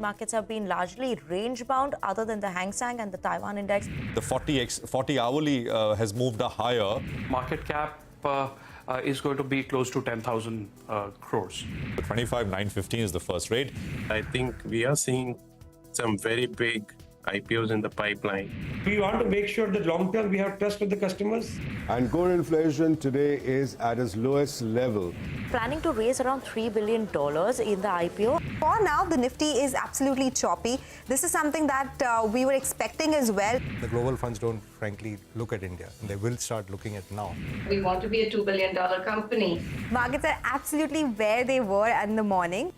markets have been largely range-bound other than the Hang Seng and the Taiwan index. The 40 hourly has moved higher. Market cap is going to be close to 10,000 crores. The 25,915 is the first rate. I think we are seeing some very big IPOs in the pipeline. We want to make sure that long term we have trust with the customers. And core inflation today is at its lowest level. Planning to raise around $3 billion in the IPO. For now, the Nifty is absolutely choppy. This is something that we were expecting as well. The global funds don't, frankly, look at India. They will start looking at now. We want to be a $2 billion company. Markets are absolutely where they were in the morning.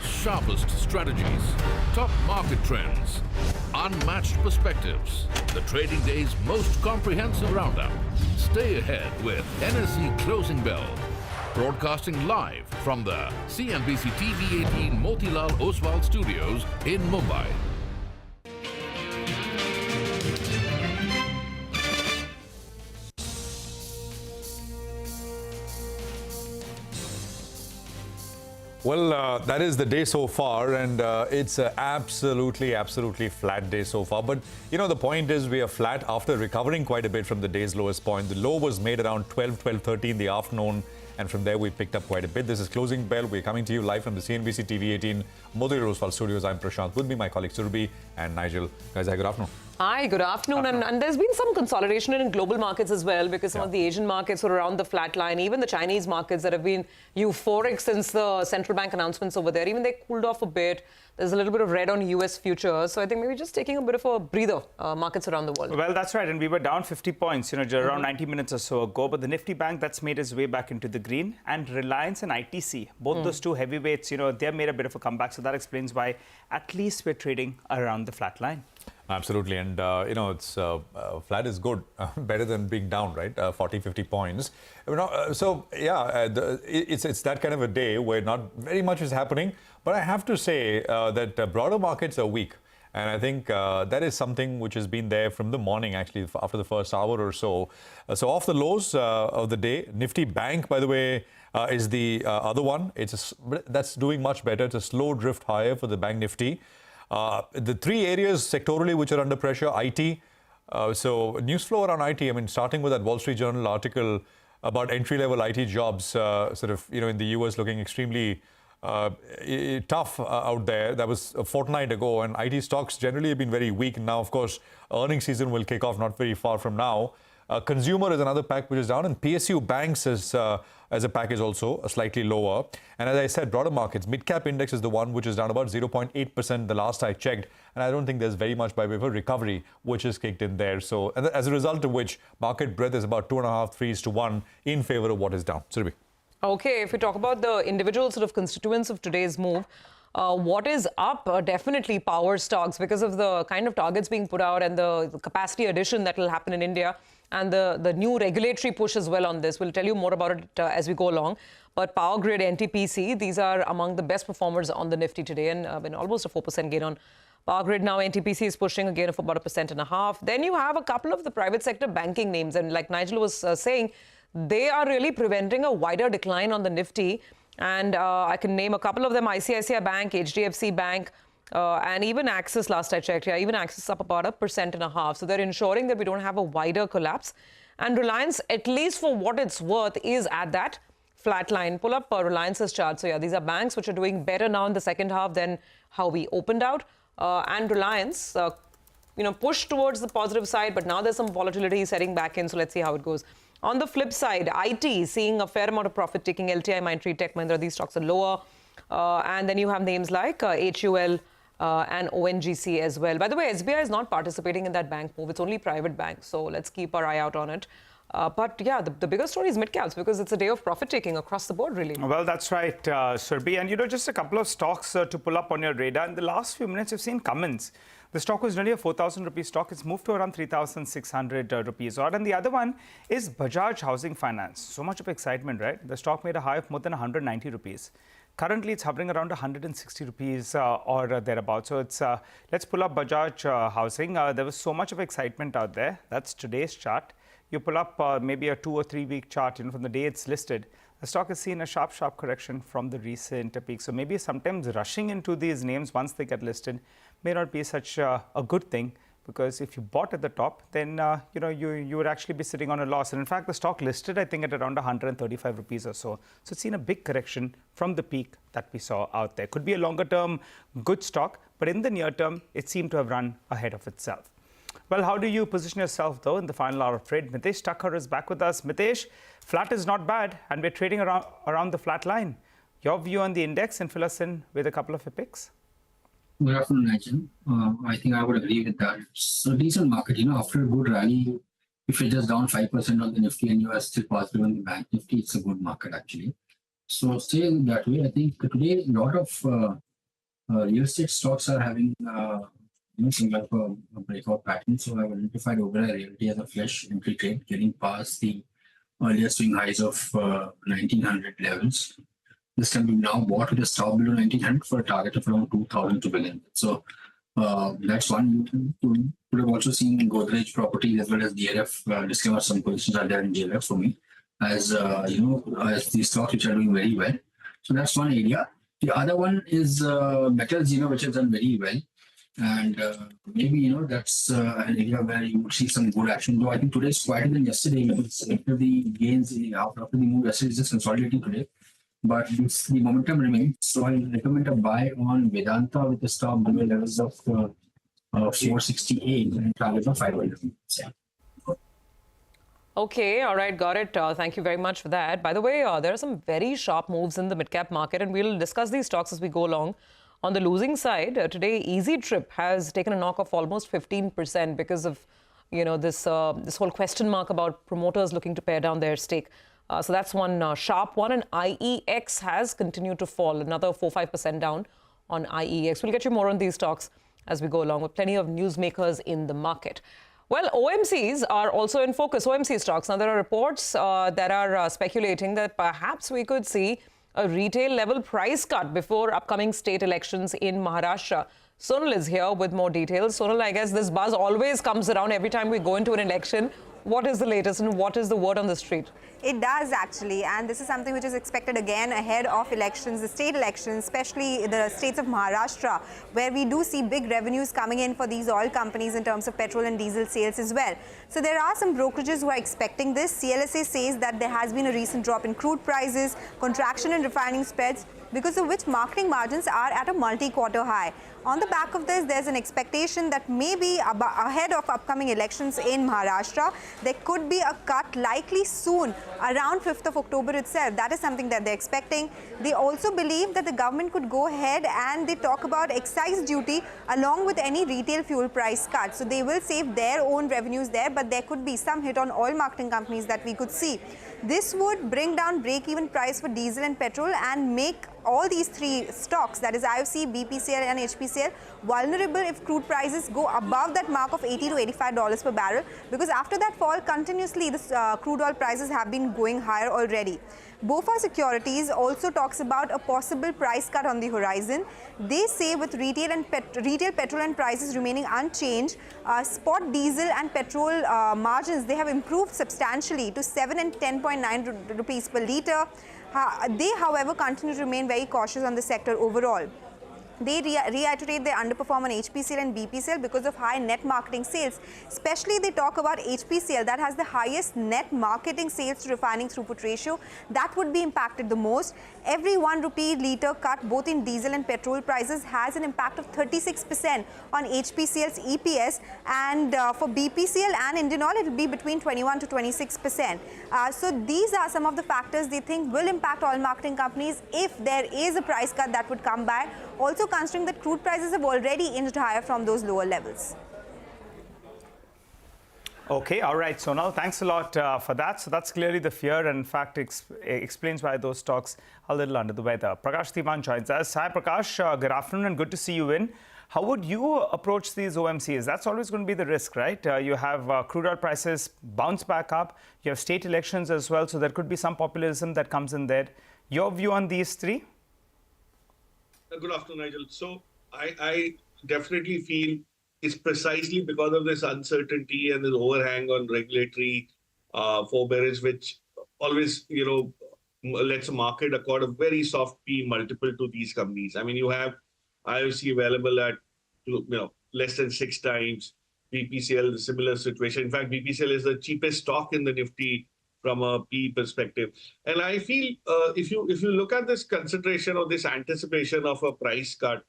Sharpest strategies, top market trends, unmatched perspectives, the trading day's most comprehensive roundup. Stay ahead with NSE Closing Bell, broadcasting live from the CNBC-TV18 Motilal Oswal studios in Mumbai. Well, that is the day so far, and it's an absolutely flat day so far. But, you know, the point is we are flat after recovering quite a bit from the day's lowest point. The low was made around 12:30 in the afternoon, and from there we picked up quite a bit. This is Closing Bell. We're coming to you live from the CNBC-TV18 Motilal Oswal studios. I'm Prashant. With me, my colleague Surabhi and Nigel. Guys, good afternoon. Hi, good afternoon. And there's been some consolidation in global markets as well, because some of the Asian markets were around the flat line. Even the Chinese markets that have been euphoric since the central bank announcements over there, even they cooled off a bit. There's a little bit of red on US futures. So I think maybe just taking a bit of a breather, markets around the world. Well, that's right. And we were down 50 points, around 90 minutes or so ago. But the Nifty Bank, that's made its way back into the green. And Reliance and ITC, both those two heavyweights, they've made a bit of a comeback. So that explains why at least we're trading around the flat line. Absolutely. And, it's flat is good, better than being down, right? 40, 50 points. It's that kind of a day where not very much is happening. But I have to say that broader markets are weak. And I think that is something which has been there from the morning, actually, after the first hour or so. So off the lows of the day, Nifty Bank, by the way, is the other one. That's doing much better. It's a slow drift higher for the Bank Nifty. The three areas sectorally which are under pressure, IT. So news flow around IT, starting with that Wall Street Journal article about entry-level IT jobs, in the US looking extremely tough out there. That was a fortnight ago, and IT stocks generally have been very weak. Now, of course, earnings season will kick off not very far from now. Consumer is another pack which is down, and PSU banks as a pack is also slightly lower. And as I said, broader markets, Midcap index is the one which is down about 0.8% the last I checked. And I don't think there's very much by way of a recovery which is kicked in there. So and as a result of which, market breadth is about 2.5, 3:1 in favor of what is down. Surabhi. Okay, if we talk about the individual sort of constituents of today's move, what is up? Definitely power stocks, because of the kind of targets being put out and the capacity addition that will happen in India, and the new regulatory push as well on this. We'll tell you more about it as we go along. But Power Grid, NTPC, these are among the best performers on the Nifty today, and almost a 4% gain on Power Grid. Now NTPC is pushing a gain of about 1.5%. Then you have a couple of the private sector banking names, and like Nigel was saying, they are really preventing a wider decline on the Nifty. And I can name a couple of them: ICICI Bank, HDFC Bank, and even Axis. Last I checked, even Axis up about 1.5%. So they're ensuring that we don't have a wider collapse. And Reliance, at least for what it's worth, is at that flat line. Pull up Reliance's chart. So these are banks which are doing better now in the second half than how we opened out. And Reliance, pushed towards the positive side, but now there's some volatility setting back in. So let's see how it goes. On the flip side, IT seeing a fair amount of profit taking. LTI, Mindtree, Tech Mahindra, these stocks are lower. And then you have names like HUL and ONGC as well. By the way, SBI is not participating in that bank move. It's only private banks. So let's keep our eye out on it. But the bigger story is Midcaps, because it's a day of profit taking across the board, really. Well, that's right, Surabhi. And, just a couple of stocks to pull up on your radar. In the last few minutes, you've seen Cummins. The stock was nearly a 4,000 rupee stock. It's moved to around 3,600 rupees odd. And the other one is Bajaj Housing Finance. So much of excitement, right? The stock made a high of more than 190 rupees. Currently, it's hovering around 160 rupees or thereabouts. So let's pull up Bajaj Housing. There was so much of excitement out there. That's today's chart. You pull up maybe a 2 or 3 week chart, from the day it's listed. The stock has seen a sharp correction from the recent peak. So maybe sometimes rushing into these names once they get listed may not be such a good thing, because if you bought at the top, then you would actually be sitting on a loss. And in fact, the stock listed, I think, at around 135 rupees or so. So it's seen a big correction from the peak that we saw out there. Could be a longer term good stock, but in the near term, it seemed to have run ahead of itself. Well, how do you position yourself, though, in the final hour of trade? Mitesh Thakkar is back with us. Mitesh, flat is not bad, and we're trading around the flat line. Your view on the index, and fill us in with a couple of your picks. Good afternoon, Nigel. I think I would agree with that. It's a decent market. After a good rally, if you're just down 5% on the Nifty and you are still positive on the Bank Nifty, it's a good market, actually. So stay that way. I think today a lot of real estate stocks are having similar of a breakout pattern. So I've identified overall Realty as a fresh entry trade, getting past the earlier swing highs of 1900 levels. This can be now bought with a stop below 1900 for a target of around 2,000 to billion. So that's one. You could have also seen Brokerage properties as well as DLF. Disclaimer: some positions are there in DLF for me, as as these stocks which are doing very well. So that's one area. The other one is metals, which has done very well. And maybe, that's an area where you would see some good action. Though I think today is quieter than yesterday. After the gains, after the move yesterday, is just consolidating today. But the momentum remains. So I recommend a buy on Vedanta with the stop below levels of 468 and target of 500. Yeah. Okay, all right, got it. Thank you very much for that. By the way, there are some very sharp moves in the mid-cap market, and we'll discuss these stocks as we go along. On the losing side, today, Easy Trip has taken a knock of almost 15% because of, this whole question mark about promoters looking to pare down their stake. So that's one sharp one. And IEX has continued to fall, another 4-5% down on IEX. We'll get you more on these stocks as we go along, with plenty of newsmakers in the market. Well, OMCs are also in focus, OMC stocks. Now, there are reports that are speculating that perhaps we could see a retail level price cut before upcoming state elections in Maharashtra. Sonal is here with more details. Sonal, I guess this buzz always comes around every time we go into an election. What is the latest and what is the word on the street? It does, actually, and this is something which is expected again ahead of elections, the state elections, especially the states of Maharashtra, where we do see big revenues coming in for these oil companies in terms of petrol and diesel sales as well. So there are some brokerages who are expecting this. CLSA says that there has been a recent drop in crude prices, contraction in refining spreads, because of which marketing margins are at a multi-quarter high. On the back of this, there's an expectation that maybe ahead of upcoming elections in Maharashtra, there could be a cut likely soon, around 5th of October itself. That is something that they're expecting. They also believe that the government could go ahead and they talk about excise duty along with any retail fuel price cut. So they will save their own revenues there, but there could be some hit on oil marketing companies that we could see. This would bring down break-even price for diesel and petrol and make all these three stocks, that is IOC, BPCL and HPCL, vulnerable if crude prices go above that mark of $80 to $85 per barrel, because after that fall continuously, the crude oil prices have been going higher already. BofA Securities also talks about a possible price cut on the horizon. They say with retail petrol and prices remaining unchanged, spot diesel and petrol margins, they have improved substantially to 7 and 10.9 rupees per litre. They, however, continue to remain very cautious on the sector overall. They reiterate they underperform on HPCL and BPCL because of high net marketing sales. Especially they talk about HPCL that has the highest net marketing sales to refining throughput ratio. That would be impacted the most. Every 1 rupee litre cut both in diesel and petrol prices has an impact of 36% on HPCL's EPS, and for BPCL and Indian Oil it will be between 21 to 26%. So these are some of the factors they think will impact oil marketing companies if there is a price cut that would come by. Also considering that crude prices have already inched higher from those lower levels. Okay, all right, Sonal, thanks a lot for that. So that's clearly the fear, and in fact explains why those stocks are a little under the weather. Prakash Timan joins us. Hi Prakash, good afternoon and good to see you in. How would you approach these OMCs? That's always going to be the risk, right? You have crude oil prices bounce back up. You have state elections as well, so there could be some populism that comes in there. Your view on these three? Good afternoon, Nigel. So I definitely feel it's precisely because of this uncertainty and this overhang on regulatory forbearance, which always, let's market accord a very soft P multiple to these companies. I mean, you have IOC available at less than 6 times. BPCL, similar situation. In fact, BPCL is the cheapest stock in the Nifty from a P perspective. And I feel if you look at this consideration or this anticipation of a price cut,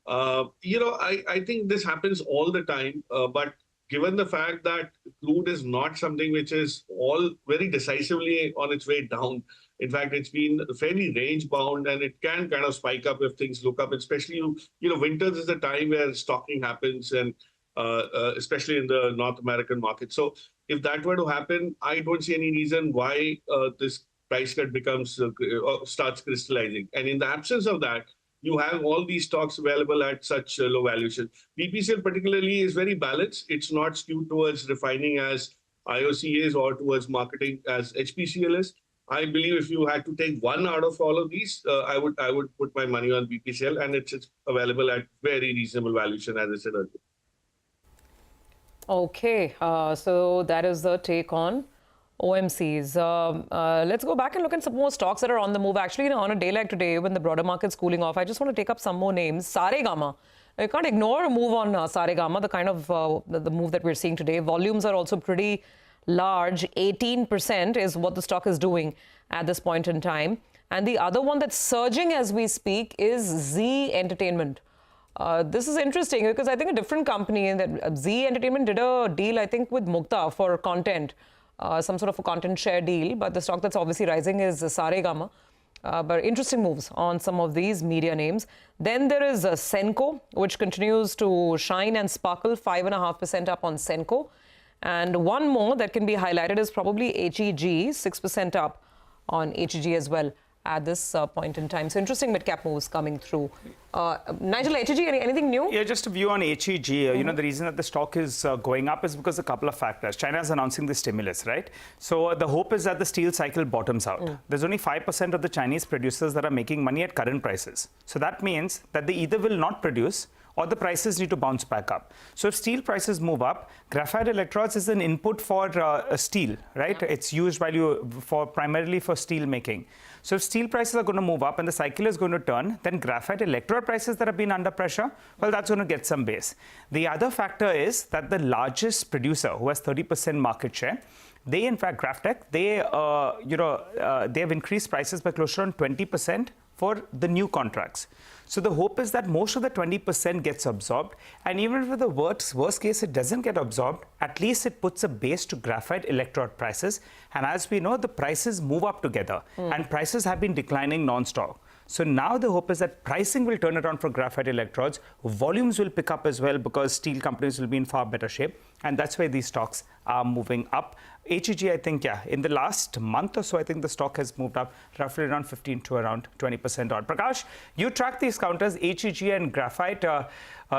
I think this happens all the time. But given the fact that crude is not something which is all very decisively on its way down, in fact, it's been fairly range bound and it can kind of spike up if things look up, especially, winters is the time where stocking happens and especially in the North American market. So if that were to happen, I don't see any reason why this price cut becomes starts crystallizing. And in the absence of that, you have all these stocks available at such low valuation. BPCL particularly is very balanced. It's not skewed towards refining as IOC is or towards marketing as HPCL is. I believe if you had to take one out of all of these, I would put my money on BPCL, and it's available at very reasonable valuation, as I said earlier. Okay, so that is the take on OMCs. Let's go back and look at some more stocks that are on the move. Actually, on a day like today, when the broader market's cooling off, I just want to take up some more names. Saregama. You can't ignore a move on Saregama, the kind of the move that we're seeing today. Volumes are also pretty large. 18% is what the stock is doing at this point in time. And the other one that's surging as we speak is Z Entertainment. This is interesting because I think a different company, that Z Entertainment did a deal, I think, with Mukta for content. Some sort of a content share deal, but the stock that's obviously rising is Saregama. But interesting moves on some of these media names. Then there is Senco, which continues to shine and sparkle, 5.5% up on Senco. And one more that can be highlighted is probably HEG, 6% up on HEG as well at this point in time. So interesting mid-cap moves coming through. Nigel, HEG, anything new? Yeah, just a view on HEG. The reason that the stock is going up is because a couple of factors. China is announcing the stimulus, right? So the hope is that the steel cycle bottoms out. There's only 5% of the Chinese producers that are making money at current prices. So that means that they either will not produce or the prices need to bounce back up. So if steel prices move up, graphite electrodes is an input for steel, right? It's used primarily for steel making. So if steel prices are going to move up and the cycle is going to turn, then graphite electrode prices that have been under pressure, well, that's going to get some base. The other factor is that the largest producer, who has 30% market share, they, in fact, Graftech, they have increased prices by close to around 20% for the new contracts. So the hope is that most of the 20% gets absorbed, and even if the worst case it doesn't get absorbed, at least it puts a base to graphite electrode prices. And as we know, the prices move up together, and prices have been declining non-stop. So now the hope is that pricing will turn around for graphite electrodes, volumes will pick up as well because steel companies will be in far better shape, and that's why these stocks are moving up. HEG, I think, in the last month or so, I think the stock has moved up roughly around 15 to around 20% odd. Prakash, you track these counters, HEG and graphite.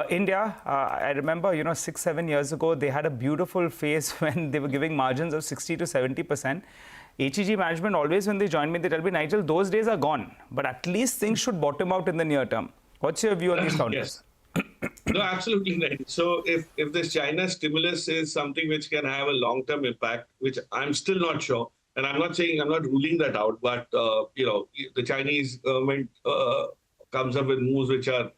India, I remember, 6-7 years ago, they had a beautiful phase when they were giving margins of 60 to 70%. HEG management always, when they join me, they tell me, Nigel, those days are gone, but at least things should bottom out in the near term. What's your view on these counters? Yes. No, absolutely right. So if this China stimulus is something which can have a long-term impact, which I'm still not sure, and I'm not ruling that out, but the Chinese government comes up with moves which are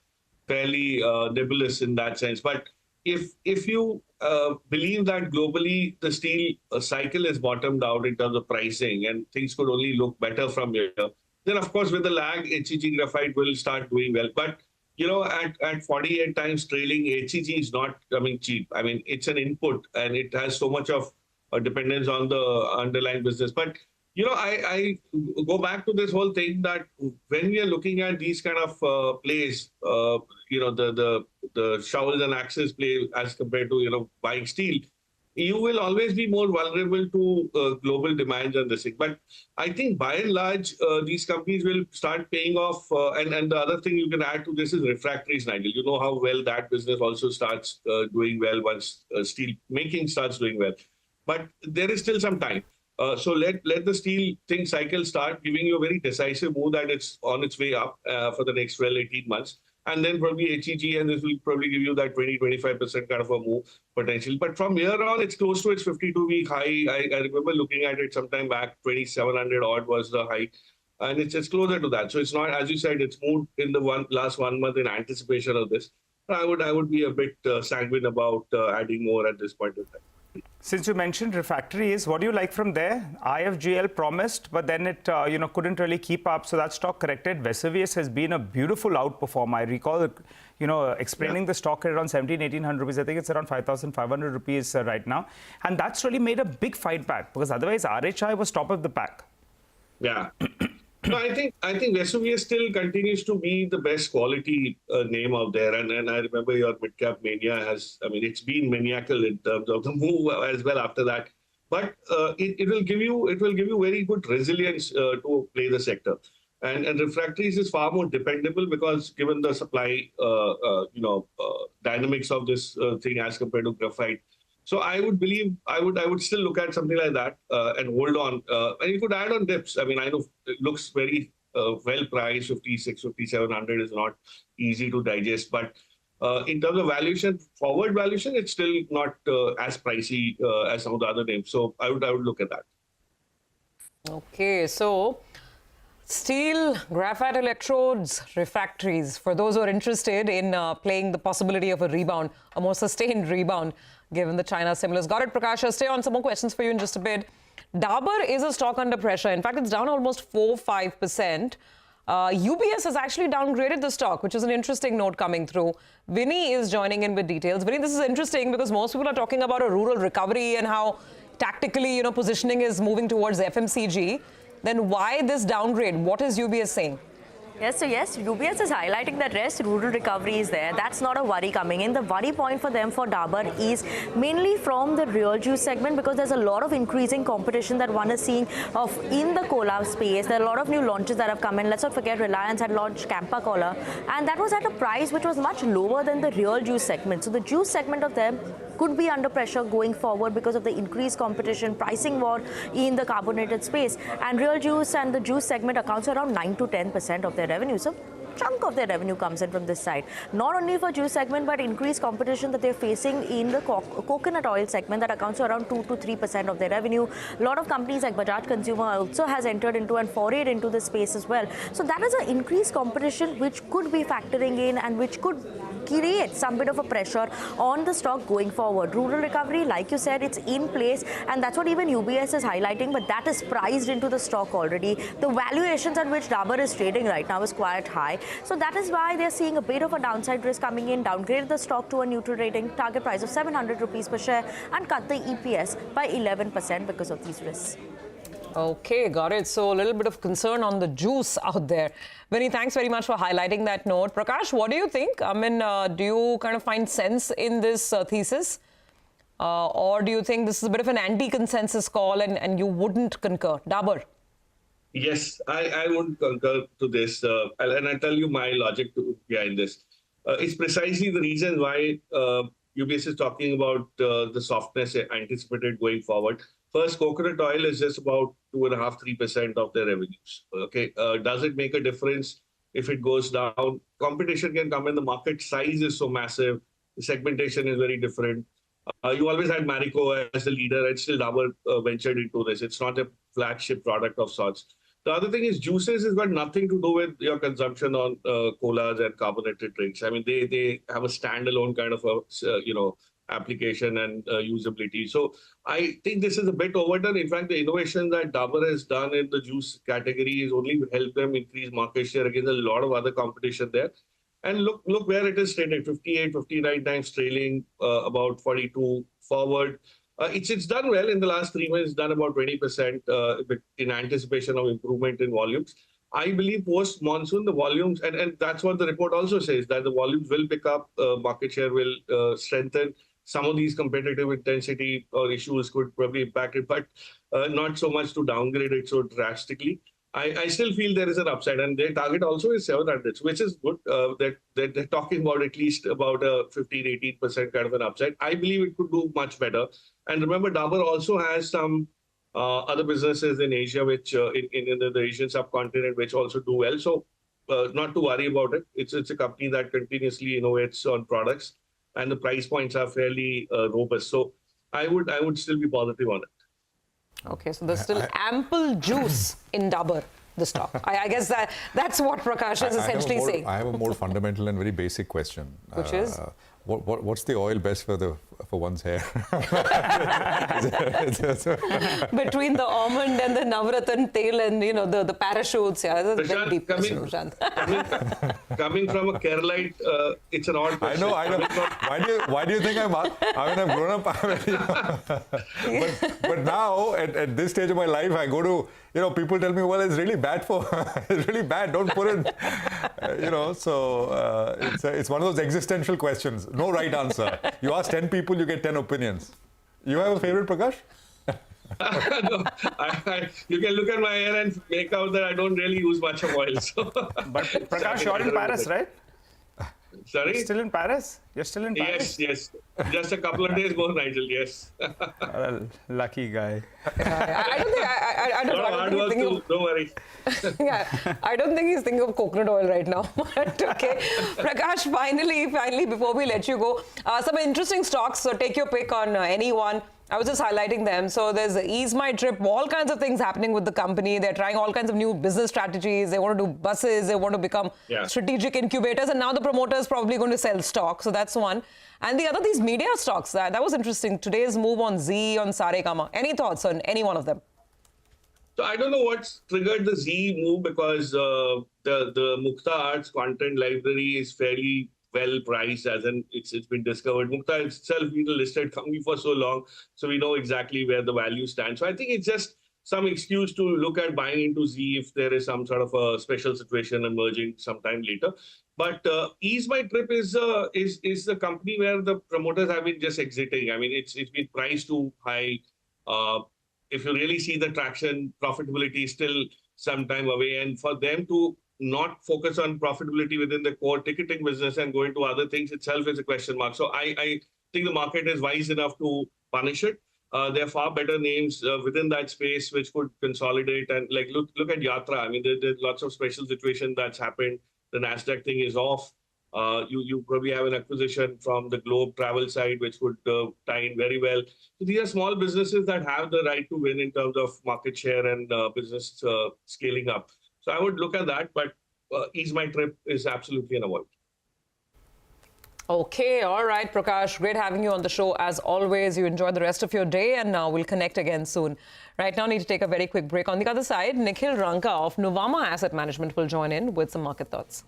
fairly nebulous in that sense. But if you believe that globally the steel cycle is bottomed out in terms of pricing and things could only look better from here, then of course with the lag, HEG graphite will start doing well. But at 48 times trailing, HEG is not coming cheap. I mean, it's an input and it has so much of a dependence on the underlying business. But, I go back to this whole thing that when we are looking at these kind of plays, the shovels and axes play as compared to, buying steel, you will always be more vulnerable to global demands and this thing. But I think by and large, these companies will start paying off. And the other thing you can add to this is refractories, Nigel. You know how well that business also starts doing well once steel making starts doing well. But there is still some time. So let the steel thing cycle start giving you a very decisive move that it's on its way up for the next 12, 18 months. And then probably HEG, and this will probably give you that 20-25% kind of a move potential. But from here on, it's close to its 52-week high. I remember looking at it sometime back, 2,700 odd was the high. and it's closer to that. So it's not, as you said, it's moved in the last 1 month in anticipation of this. I would be a bit sanguine about adding more at this point in time. Since you mentioned refractories, what do you like from there? IFGL promised, but then it couldn't really keep up, so that stock corrected. Vesuvius has been a beautiful outperformer. I recall explaining the stock at around 1,700-1,800 rupees. I think it's around 5,500 rupees right now, and that's really made a big fight back because otherwise RHI was top of the pack. Yeah. No, I think Vesuvius still continues to be the best quality name out there, and I remember your Midcap mania it's been maniacal in terms of the move as well after that. But it will give you very good resilience to play the sector, and refractories is far more dependable because given the supply dynamics of this thing as compared to graphite. So I would still look at something like that and hold on. And you could add on dips. I know it looks very well priced. 56, 5,700 is not easy to digest. But in terms of valuation, forward valuation, it's still not as pricey as some of the other names. So I would look at that. Okay, so steel, graphite electrodes, refractories. For those who are interested in playing the possibility of a rebound, a more sustained rebound, given the China stimulus. Got it, Prakash. I'll stay on some more questions for you in just a bit. Dabur is a stock under pressure. In fact, it's down almost 4-5%. UBS has actually downgraded the stock, which is an interesting note coming through. Vinny is joining in with details. Vinny, this is interesting because most people are talking about a rural recovery and how tactically, positioning is moving towards FMCG. Then why this downgrade? What is UBS saying? Yes, UBS is highlighting that rural recovery is there. That's not a worry coming in. The worry point for them for Dabur is mainly from the real juice segment because there's a lot of increasing competition that one is seeing in the cola space. There are a lot of new launches that have come in. Let's not forget Reliance had launched Campa Cola, and that was at a price which was much lower than the real juice segment. So the juice segment of them could be under pressure going forward because of the increased competition, pricing war in the carbonated space. And real juice and the juice segment accounts for around 9 to 10% of their revenue. So chunk of their revenue comes in from this side. Not only for juice segment, but increased competition that they're facing in the coconut oil segment that accounts for around 2 to 3% of their revenue. A lot of companies like Bajaj Consumer also has entered into and forayed into the space as well. So that is an increased competition which could be factoring in and which could create some bit of a pressure on the stock going forward. Rural recovery, like you said, it's in place, and that's what even UBS is highlighting, but that is priced into the stock already. The valuations at which Dabur is trading right now is quite high. So that is why they're seeing a bit of a downside risk coming in, downgraded the stock to a neutral rating, target price of 700 rupees per share, and cut the EPS by 11% because of these risks. Okay, got it. So a little bit of concern on the juice out there. Vinny, thanks very much for highlighting that note. Prakash, what do you think? Do you kind of find sense in this thesis? Or do you think this is a bit of an anti-consensus call and you wouldn't concur? Dabur? Yes, I would concur to this. And I'll tell you my logic behind this. It's precisely the reason why UBS is talking about the softness anticipated going forward. First, coconut oil is just about 2.5-3% of their revenues. Okay, does it make a difference if it goes down? Competition can come in. The market size is so massive. The segmentation is very different. You always had Marico as the leader, and still Dabur ventured into this. It's not a flagship product of sorts. The other thing is juices has got nothing to do with your consumption on colas and carbonated drinks. They have a standalone kind of a application and usability. So I think this is a bit overdone. In fact, the innovation that Dabur has done in the juice category is only helped them increase market share against a lot of other competition there. And look where it is traded, 58, 59 times trailing, about 42 forward. It's done well in the last 3 months, done about 20% in anticipation of improvement in volumes. I believe post-monsoon, the volumes, and that's what the report also says, that the volumes will pick up, market share will strengthen. Some of these competitive intensity or issues could probably impact it, but not so much to downgrade it so drastically. I still feel there is an upside, and their target also is 700, which is good. They're talking about at least about a 15-18% kind of an upside. I believe it could do much better. And remember, Dabur also has some other businesses in Asia, which in the Asian subcontinent, which also do well. So not to worry about it. It's a company that continuously innovates on products, and the price points are fairly robust. So I would still be positive on it. Okay, so there's still ample juice in Dabur. the stock. I guess that's what Prakash is essentially saying. I have a more fundamental and very basic question. Which is? What's the oil best for one's hair? Between the almond and the Navratan tail and the parachutes, yeah, that's a very deep question, Prashant. Coming from a Keralite, it's an odd question. I know. Why do you think I'm? I mean, I've grown up. but now at this stage of my life, I go to people tell me, well, it's really bad it's really bad. Don't put it. So it's one of those existential questions. No right answer. You ask 10 people, you get 10 opinions. You have a favorite, Prakash? No, you can look at my hair and make out that I don't really use much of oil. So. But Prakash, you're in Paris, right? Sorry? You're still in Paris? You're still in Paris? Yes. Just a couple of days more, Nigel, yes. Well, lucky guy. Don't worry. Yeah, I don't think he's thinking of coconut oil right now. But okay. Prakash, finally, before we let you go, some interesting stocks. So take your pick on any one. I was just highlighting them. So there's Ease My Trip, all kinds of things happening with the company. They're trying all kinds of new business strategies. They want to do buses. They want to become strategic incubators. And now the promoter is probably going to sell stock. So that's one. And the other, these media stocks, that was interesting. Today's move on Z, on Saregama. Any thoughts on any one of them? So I don't know what's triggered the Z move because the Mukta Arts content library is fairly well priced, as in it's been discovered. Mukta itself been a listed company for so long, so we know exactly where the value stands. So I think it's just some excuse to look at buying into Z if there is some sort of a special situation emerging sometime later. But Ease My Trip is a company where the promoters have been just exiting. I mean, it's been priced too high. If you really see the traction, profitability is still some time away, and for them to not focus on profitability within the core ticketing business and go into other things itself is a question mark. So I think the market is wise enough to punish it. There are far better names within that space which could consolidate and look at Yatra. I mean, there's lots of special situation that's happened. The Nasdaq thing is off. You probably have an acquisition from the Globe travel side, which would tie in very well. So these are small businesses that have the right to win in terms of market share and business scaling up. So I would look at that, but Ease My Trip is absolutely an avoid. Okay, all right, Prakash. Great having you on the show. As always, you enjoy the rest of your day, and we'll connect again soon. Right now, need to take a very quick break. On the other side, Nikhil Ranka of Nuvama Asset Management will join in with some market thoughts.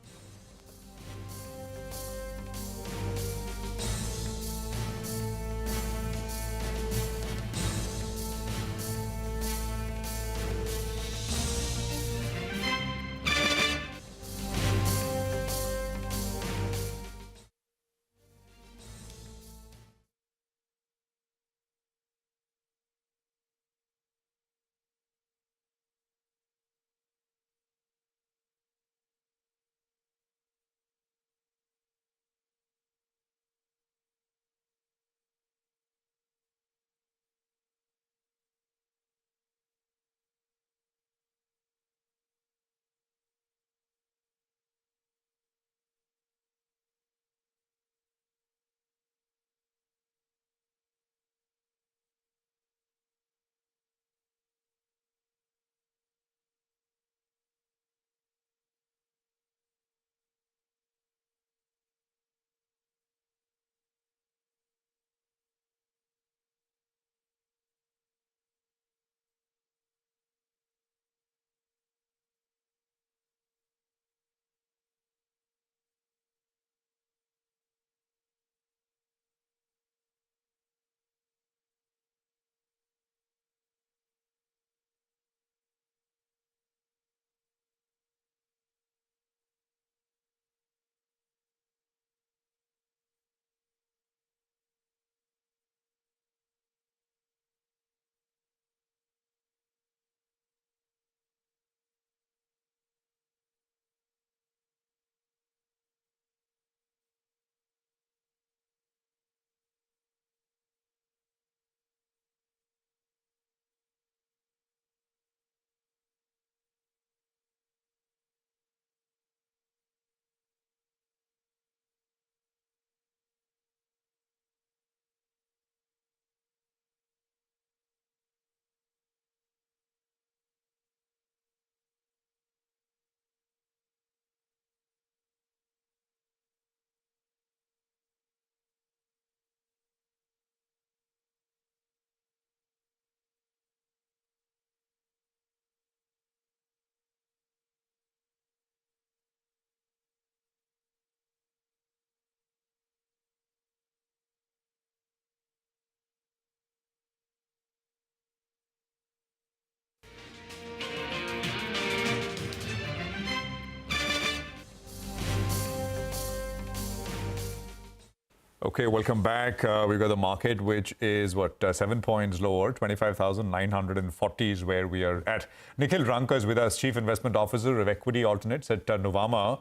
Okay, welcome back. We've got the market, which is, 7 points lower. 25,940 is where we are at. Nikhil Ranka is with us, Chief Investment Officer of Equity Alternates at Nuvama.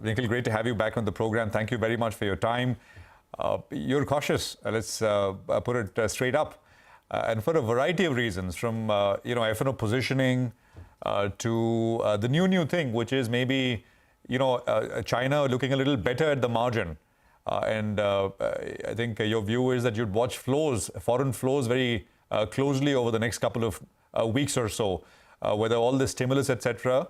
Nikhil, great to have you back on the program. Thank you very much for your time. You're cautious. Let's put it straight up. And for a variety of reasons, from F&O positioning to the new thing, which is maybe China looking a little better at the margin. And I think your view is that you'd watch foreign flows very closely over the next couple of weeks or so, whether all the stimulus, etc.,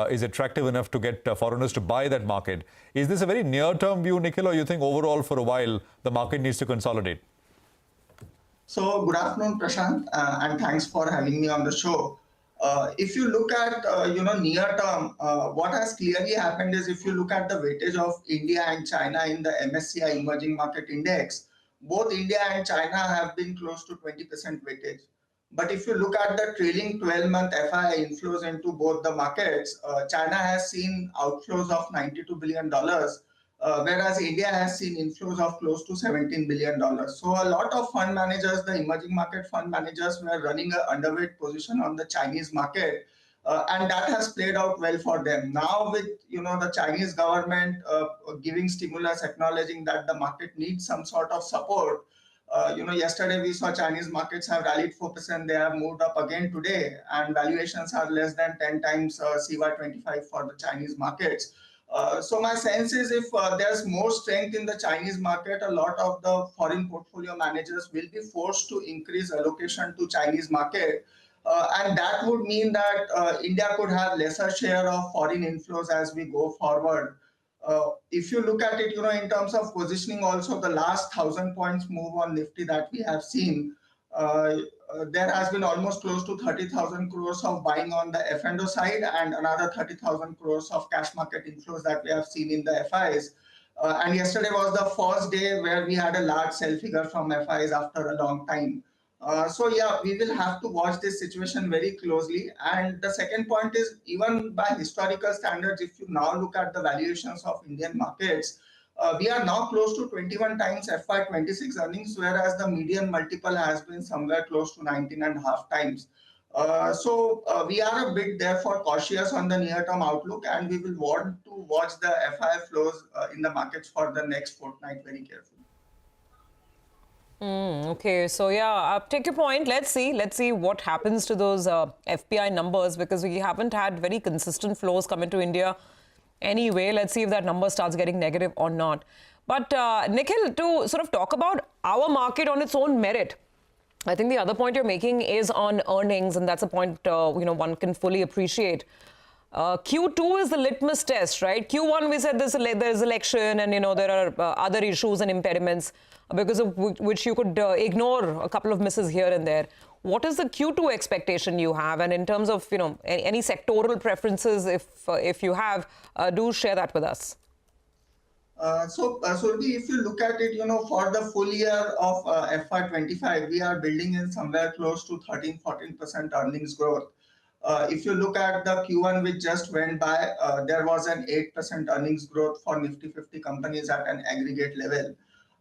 is attractive enough to get foreigners to buy that market. Is this a very near-term view, Nikhil, or you think overall for a while the market needs to consolidate? So good afternoon, Prashant, and thanks for having me on the show. If you look at near term, what has clearly happened is if you look at the weightage of India and China in the MSCI Emerging Market Index, both India and China have been close to 20% weightage. But if you look at the trailing 12-month FII inflows into both the markets, China has seen outflows of $92 billion, whereas India has seen inflows of close to $17 billion. So a lot of fund managers, the emerging market fund managers, were running an underweight position on the Chinese market, and that has played out well for them. Now with the Chinese government giving stimulus, acknowledging that the market needs some sort of support. Yesterday we saw Chinese markets have rallied 4%. They have moved up again today, and valuations are less than 10 times CY25 for the Chinese markets. So my sense is if there's more strength in the Chinese market, a lot of the foreign portfolio managers will be forced to increase allocation to Chinese market. And that would mean that India could have lesser share of foreign inflows as we go forward. If you look at it, in terms of positioning also, the last 1,000 points move on Nifty that we have seen, there has been almost close to 30,000 crores of buying on the F&O side and another 30,000 crores of cash market inflows that we have seen in the FIs. And yesterday was the first day where we had a large sell figure from FIs after a long time. So yeah, we will have to watch this situation very closely. And the second point is, even by historical standards, if you now look at the valuations of Indian markets, we are now close to 21 times FY26 earnings, whereas the median multiple has been somewhere close to 19.5 times. So we are a bit therefore cautious on the near-term outlook, and we will want to watch the FI flows in the markets for the next fortnight very carefully. Okay, so yeah, take your point. Let's see what happens to those FPI numbers, because we haven't had very consistent flows come into India. Anyway, let's see if that number starts getting negative or not. But Nikhil, to sort of talk about our market on its own merit, I think the other point you're making is on earnings, and that's a point one can fully appreciate. Q2 is the litmus test, right? Q1 we said there's election, and there are other issues and impediments because of which you could ignore a couple of misses here and there. What is the Q2 expectation you have? And in terms of any sectoral preferences, if you have, do share that with us. So Surabhi, if you look at it, for the full year of FY25, we are building in somewhere close to 13-14% earnings growth. If you look at the Q1 which just went by, there was an 8% earnings growth for Nifty 50 companies at an aggregate level.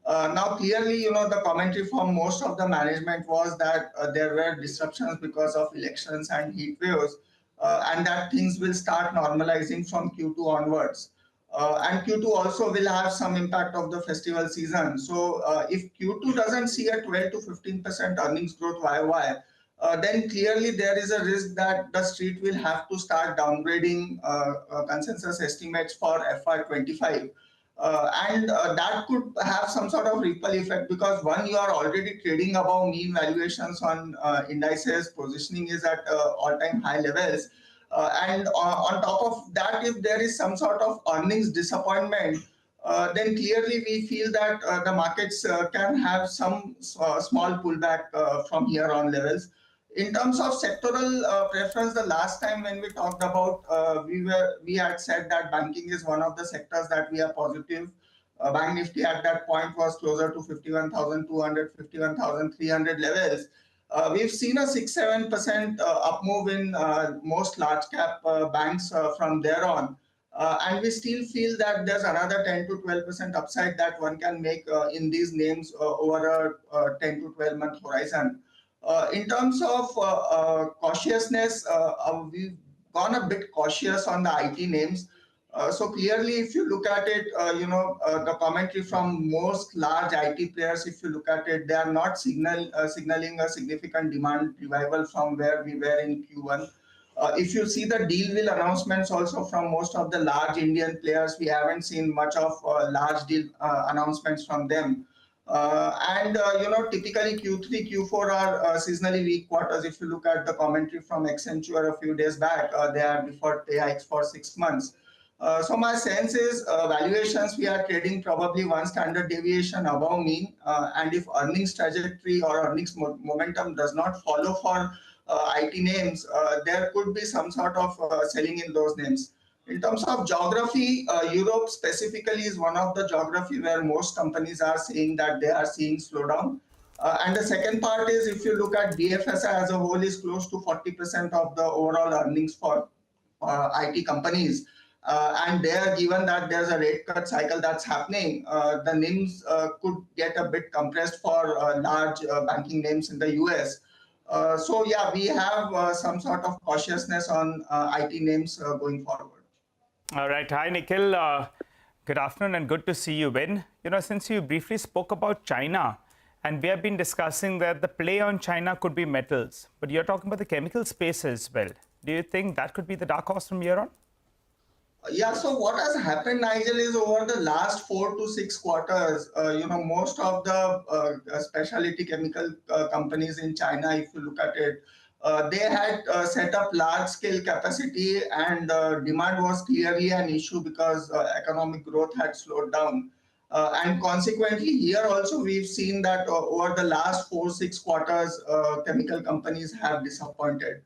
Now, clearly, the commentary from most of the management was that there were disruptions because of elections and heat waves, and that things will start normalizing from Q2 onwards. And Q2 also will have some impact of the festival season. So if Q2 doesn't see a 12 to 15% earnings growth YOY, then clearly there is a risk that the street will have to start downgrading consensus estimates for FY25. And that could have some sort of ripple effect, because one, you are already trading above mean valuations on indices, positioning is at all-time high levels. And on top of that, if there is some sort of earnings disappointment, then clearly we feel that the markets can have some small pullback from here on levels. In terms of sectoral preference, the last time when we talked about, we had said that banking is one of the sectors that we are positive. Bank Nifty at that point was closer to 51,200, 51,300 levels. We've seen a 6-7% up move in most large cap banks from there on. And we still feel that there's another 10 to 12% upside that one can make in these names over a 10 to 12 month horizon. In terms of cautiousness, we've gone a bit cautious on the IT names. So clearly, if you look at it, the commentary from most large IT players, if you look at it, they are not signaling a significant demand revival from where we were in Q1. If you see the deal will announcements also from most of the large Indian players, we haven't seen much of large deal announcements from them. Typically Q3, Q4 are seasonally weak quarters. If you look at the commentary from Accenture a few days back, they have deferred pay hikes for 6 months. So my sense is valuations, we are trading probably one standard deviation above mean. And if earnings trajectory or earnings momentum does not follow for IT names, there could be some sort of selling in those names. In terms of geography, Europe specifically is one of the geography where most companies are saying that they are seeing slowdown. And the second part is if you look at BFSI as a whole is close to 40% of the overall earnings for IT companies. And there, given that there's a rate cut cycle that's happening, the NIMs could get a bit compressed for large banking names in the US. So yeah, we have some sort of cautiousness on IT names going forward. All right. Hi, Nikhil. Good afternoon and good to see you, Ben. Since you briefly spoke about China, and we have been discussing that the play on China could be metals, but you're talking about the chemical space as well. Do you think that could be the dark horse from here on? Yeah, so what has happened, Nigel, is over the last 4 to 6 quarters, most of the specialty chemical companies in China, if you look at it, they had set up large-scale capacity and demand was clearly an issue because economic growth had slowed down. And consequently, here also we've seen that over the last 4-6 quarters, chemical companies have disappointed.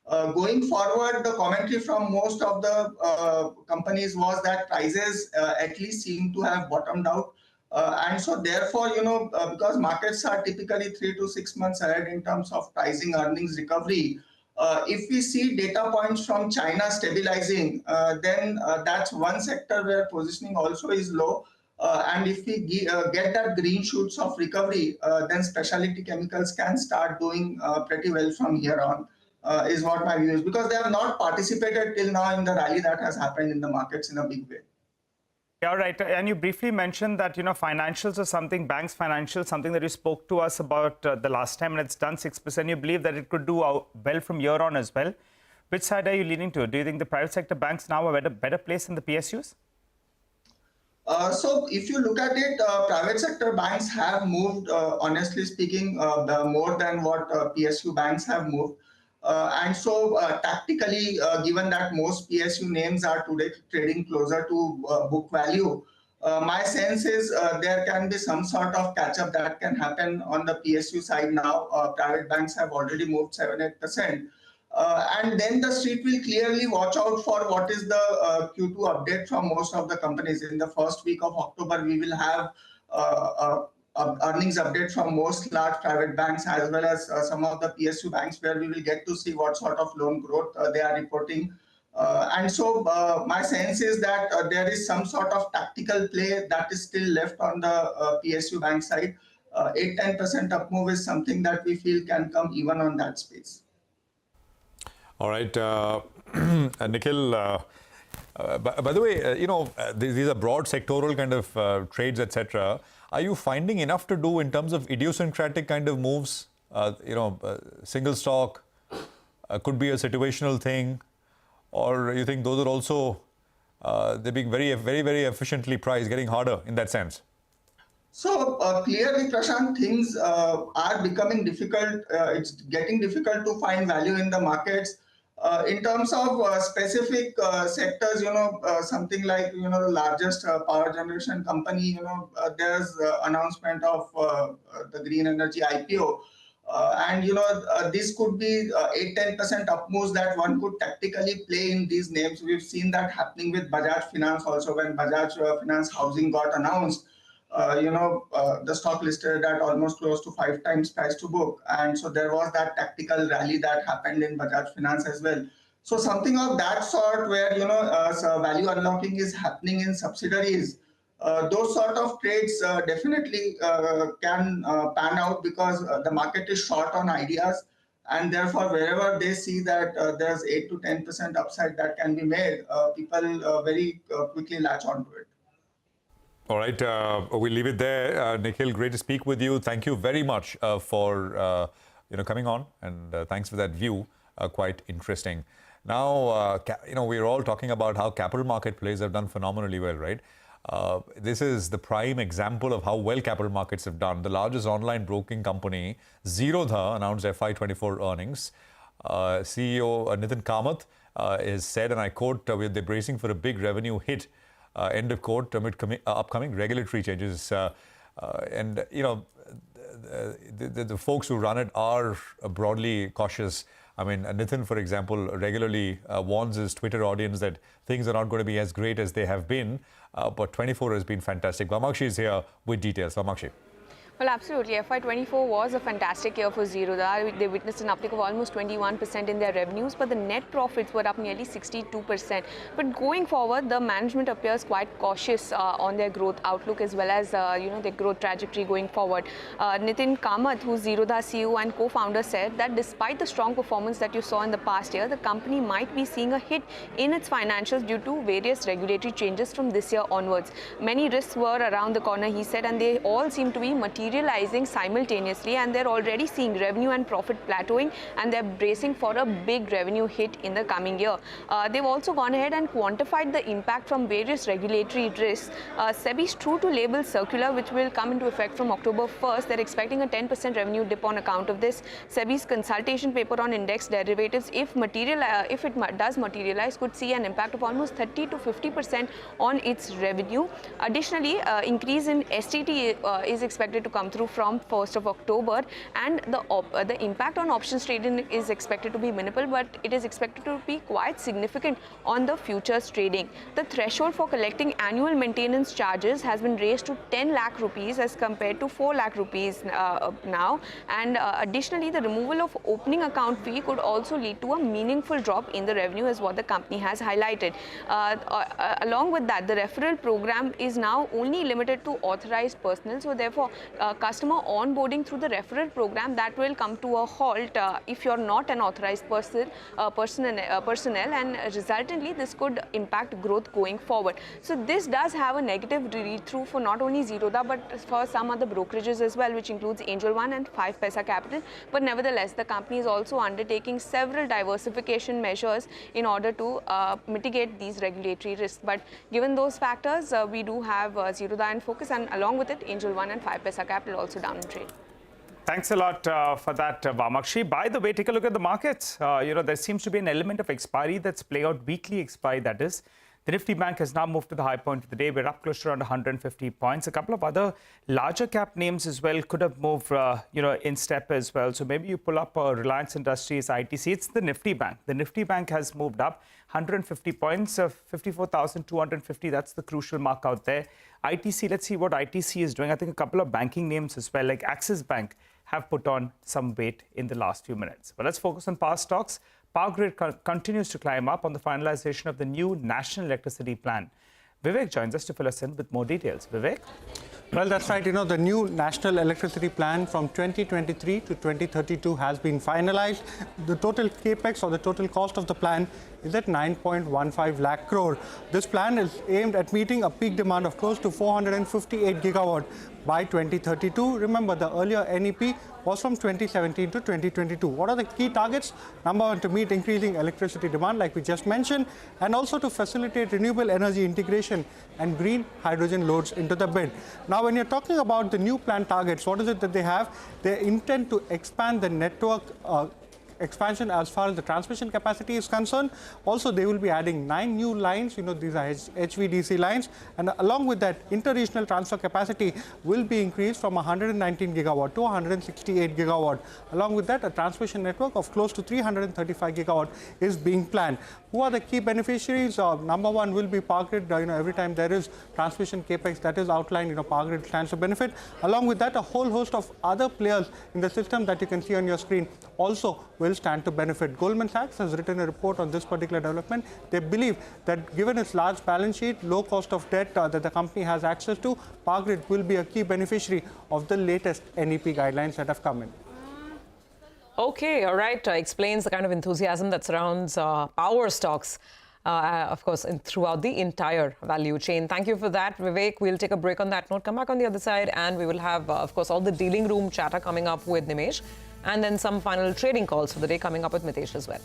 Going forward, the commentary from most of the companies was that prices at least seem to have bottomed out. And so therefore, because markets are typically 3 to 6 months ahead in terms of pricing earnings recovery, if we see data points from China stabilizing, then that's one sector where positioning also is low. And if we get that green shoots of recovery, then specialty chemicals can start doing pretty well from here on. Is what my view is, because they have not participated till now in the rally that has happened in the markets in a big way. Yeah, right. And you briefly mentioned that, financials are something, banks financials, something that you spoke to us about the last time, and it's done 6%. You believe that it could do well from here on as well. Which side are you leaning to? Do you think the private sector banks now are a better place than the PSUs? So if you look at it, private sector banks have moved, honestly speaking, more than what PSU banks have moved. And so tactically, given that most PSU names are today trading closer to book value, my sense is there can be some sort of catch-up that can happen on the PSU side now. Private banks have already moved 7-8%. And then the street will clearly watch out for what is the Q2 update from most of the companies. In the first week of October, we will have earnings update from most large private banks as well as some of the PSU banks, where we will get to see what sort of loan growth they are reporting. And so my sense is that there is some sort of tactical play that is still left on the PSU bank side. 8-10% up move is something that we feel can come even on that space. All right, Nikhil, by the way, these are broad sectoral kind of trades, etc. Are you finding enough to do in terms of idiosyncratic kind of moves? Single stock could be a situational thing, or you think those are also they're being very, very, very efficiently priced, getting harder in that sense? So clearly, Prashant, things are becoming difficult. It's getting difficult to find value in the markets. In terms of specific sectors, something like, the largest power generation company, there's announcement of the green energy IPO. And, this could be 8-10% up moves that one could tactically play in these names. We've seen that happening with Bajaj Finance also. When Bajaj Finance Housing got announced, the stock listed at almost close to 5 times price to book. And so there was that tactical rally that happened in Bajaj Finance as well. So something of that sort where, so value unlocking is happening in subsidiaries, those sort of trades definitely can pan out because the market is short on ideas. And therefore, wherever they see that there's 8 to 10% upside that can be made, people very quickly latch onto it. All right, we'll leave it there. Nikhil, great to speak with you. Thank you very much for coming on, and thanks for that view. Quite interesting. Now, we're all talking about how capital market plays have done phenomenally well, right? This is the prime example of how well capital markets have done. The largest online broking company, Zerodha, announced FY24 earnings. CEO Nitin Kamath has said, and I quote, they're bracing for a big revenue hit, end of quote, amid upcoming regulatory changes. The folks who run it are broadly cautious. I mean, Nitin, for example, regularly warns his Twitter audience that things are not going to be as great as they have been. But 24 has been fantastic. Vamakshi is here with details. Vamakshi. Well, absolutely. FY24 was a fantastic year for Zerodha. They witnessed an uptick of almost 21% in their revenues, but the net profits were up nearly 62%. But going forward, the management appears quite cautious on their growth outlook as well as their growth trajectory going forward. Nitin Kamath, who's Zerodha CEO and co-founder, said that despite the strong performance that you saw in the past year, the company might be seeing a hit in its financials due to various regulatory changes from this year onwards. Many risks were around the corner, he said, and they all seem to be materializing simultaneously, and they're already seeing revenue and profit plateauing, and they're bracing for a big revenue hit in the coming year. They've also gone ahead and quantified the impact from various regulatory risks. SEBI's True to Label circular, which will come into effect from October 1st, they're expecting a 10% revenue dip on account of this. SEBI's consultation paper on index derivatives, if it does materialize, could see an impact of almost 30 to 50% on its revenue. Additionally, increase in STT is expected to come through from 1st of October, and the impact on options trading is expected to be minimal, but it is expected to be quite significant on the futures trading. The threshold for collecting annual maintenance charges has been raised to 10 lakh rupees as compared to 4 lakh rupees now, and additionally the removal of opening account fee could also lead to a meaningful drop in the revenue, is what the company has highlighted. Along with that, the referral program is now only limited to authorized personnel, so therefore customer onboarding through the referral program, that will come to a halt if you're not an authorized personnel, and resultantly this could impact growth going forward. So this does have a negative read-through for not only Zerodha but for some other brokerages as well, which includes Angel One and 5 Paisa Capital. But nevertheless, the company is also undertaking several diversification measures in order to mitigate these regulatory risks. But given those factors, we do have Zerodha in focus, and along with it, Angel One and 5 Paisa Capital also down in trade. Thanks a lot for that, Vamakshi. By the way, take a look at the markets. There seems to be an element of expiry that's play out, weekly expiry that is. The Nifty Bank has now moved to the high point of the day. We're up close to around 150 points. A couple of other larger cap names as well could have moved, in step as well. So maybe you pull up Reliance Industries, ITC. It's the Nifty Bank. The Nifty Bank has moved up 150 points, 54,250. That's the crucial mark out there. ITC, let's see what ITC is doing. I think a couple of banking names as well, like Axis Bank, have put on some weight in the last few minutes. But let's focus on power stocks. Power grid continues to climb up on the finalization of the new National Electricity Plan. Vivek joins us to fill us in with more details. Vivek? Well, that's right. The new National Electricity Plan from 2023 to 2032 has been finalized. The total capex, or the total cost of the plan, is at 9.15 lakh crore. This plan is aimed at meeting a peak demand of close to 458 gigawatt by 2032. Remember, the earlier NEP was from 2017 to 2022. What are the key targets? Number one, to meet increasing electricity demand, like we just mentioned, and also to facilitate renewable energy integration and green hydrogen loads into the bid. Now, when you're talking about the new plan targets, what is it that they have? They intend to expand the network expansion as far as the transmission capacity is concerned. Also, they will be adding 9 new lines. These are HVDC lines. And along with that, inter-regional transfer capacity will be increased from 119 gigawatt to 168 gigawatt. Along with that, a transmission network of close to 335 gigawatt is being planned. Who are the key beneficiaries? Number one will be Power Grid. Every time there is transmission capex that is outlined, Power Grid stands to benefit. Along with that, a whole host of other players in the system that you can see on your screen also will will stand to benefit. Goldman Sachs has written a report on this particular development. They believe that given its large balance sheet, low cost of debt that the company has access to, Power Grid will be a key beneficiary of the latest NEP guidelines that have come in. Okay, all right. Explains the kind of enthusiasm that surrounds power stocks, of course, throughout the entire value chain. Thank you for that, Vivek. We'll take a break on that note, come back on the other side, and we will have, of course, all the dealing room chatter coming up with Nimesh, and then some final trading calls for the day coming up with Mitesh as well.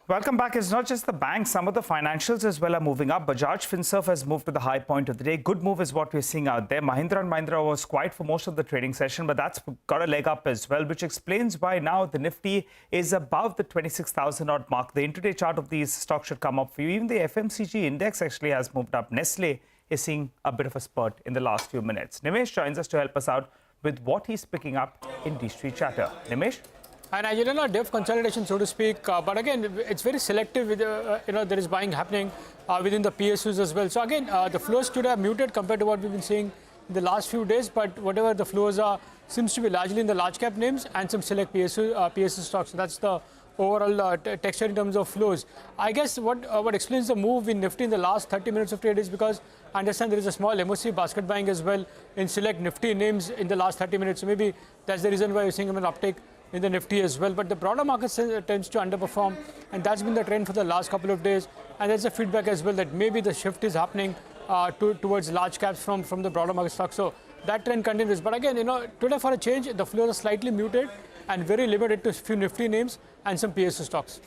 Welcome back. It's not just the banks, some of the financials as well are moving up. Bajaj Finserv has moved to the high point of the day. Good move is what we're seeing out there. Mahindra & Mahindra was quiet for most of the trading session, but that's got a leg up as well, which explains why now the Nifty is above the 26,000 odd mark. The intraday chart of these stocks should come up for you. Even the FMCG index actually has moved up. Nestle is seeing a bit of a spurt in the last few minutes. Nimesh joins us to help us out with what he's picking up in D-Street chatter. Nimesh? And you know, depth consolidation, so to speak. But again, it's very selective. With, there is buying happening within the PSUs as well. So again, the flows today are muted compared to what we've been seeing in the last few days. But whatever the flows are, seems to be largely in the large cap names and some select PSU stocks. So that's the overall texture in terms of flows. I guess what explains the move in Nifty in the last 30 minutes of trade is because I understand there is a small MOC basket buying as well in select Nifty names in the last 30 minutes. So maybe that's the reason why you're seeing an uptake in the Nifty as well. But the broader market tends to underperform, and that's been the trend for the last couple of days. And there's a feedback as well that maybe the shift is happening towards large caps from the broader market stocks. So that trend continues. But again, today for a change, the flows are slightly muted and very limited to a few Nifty names and some PSU stocks.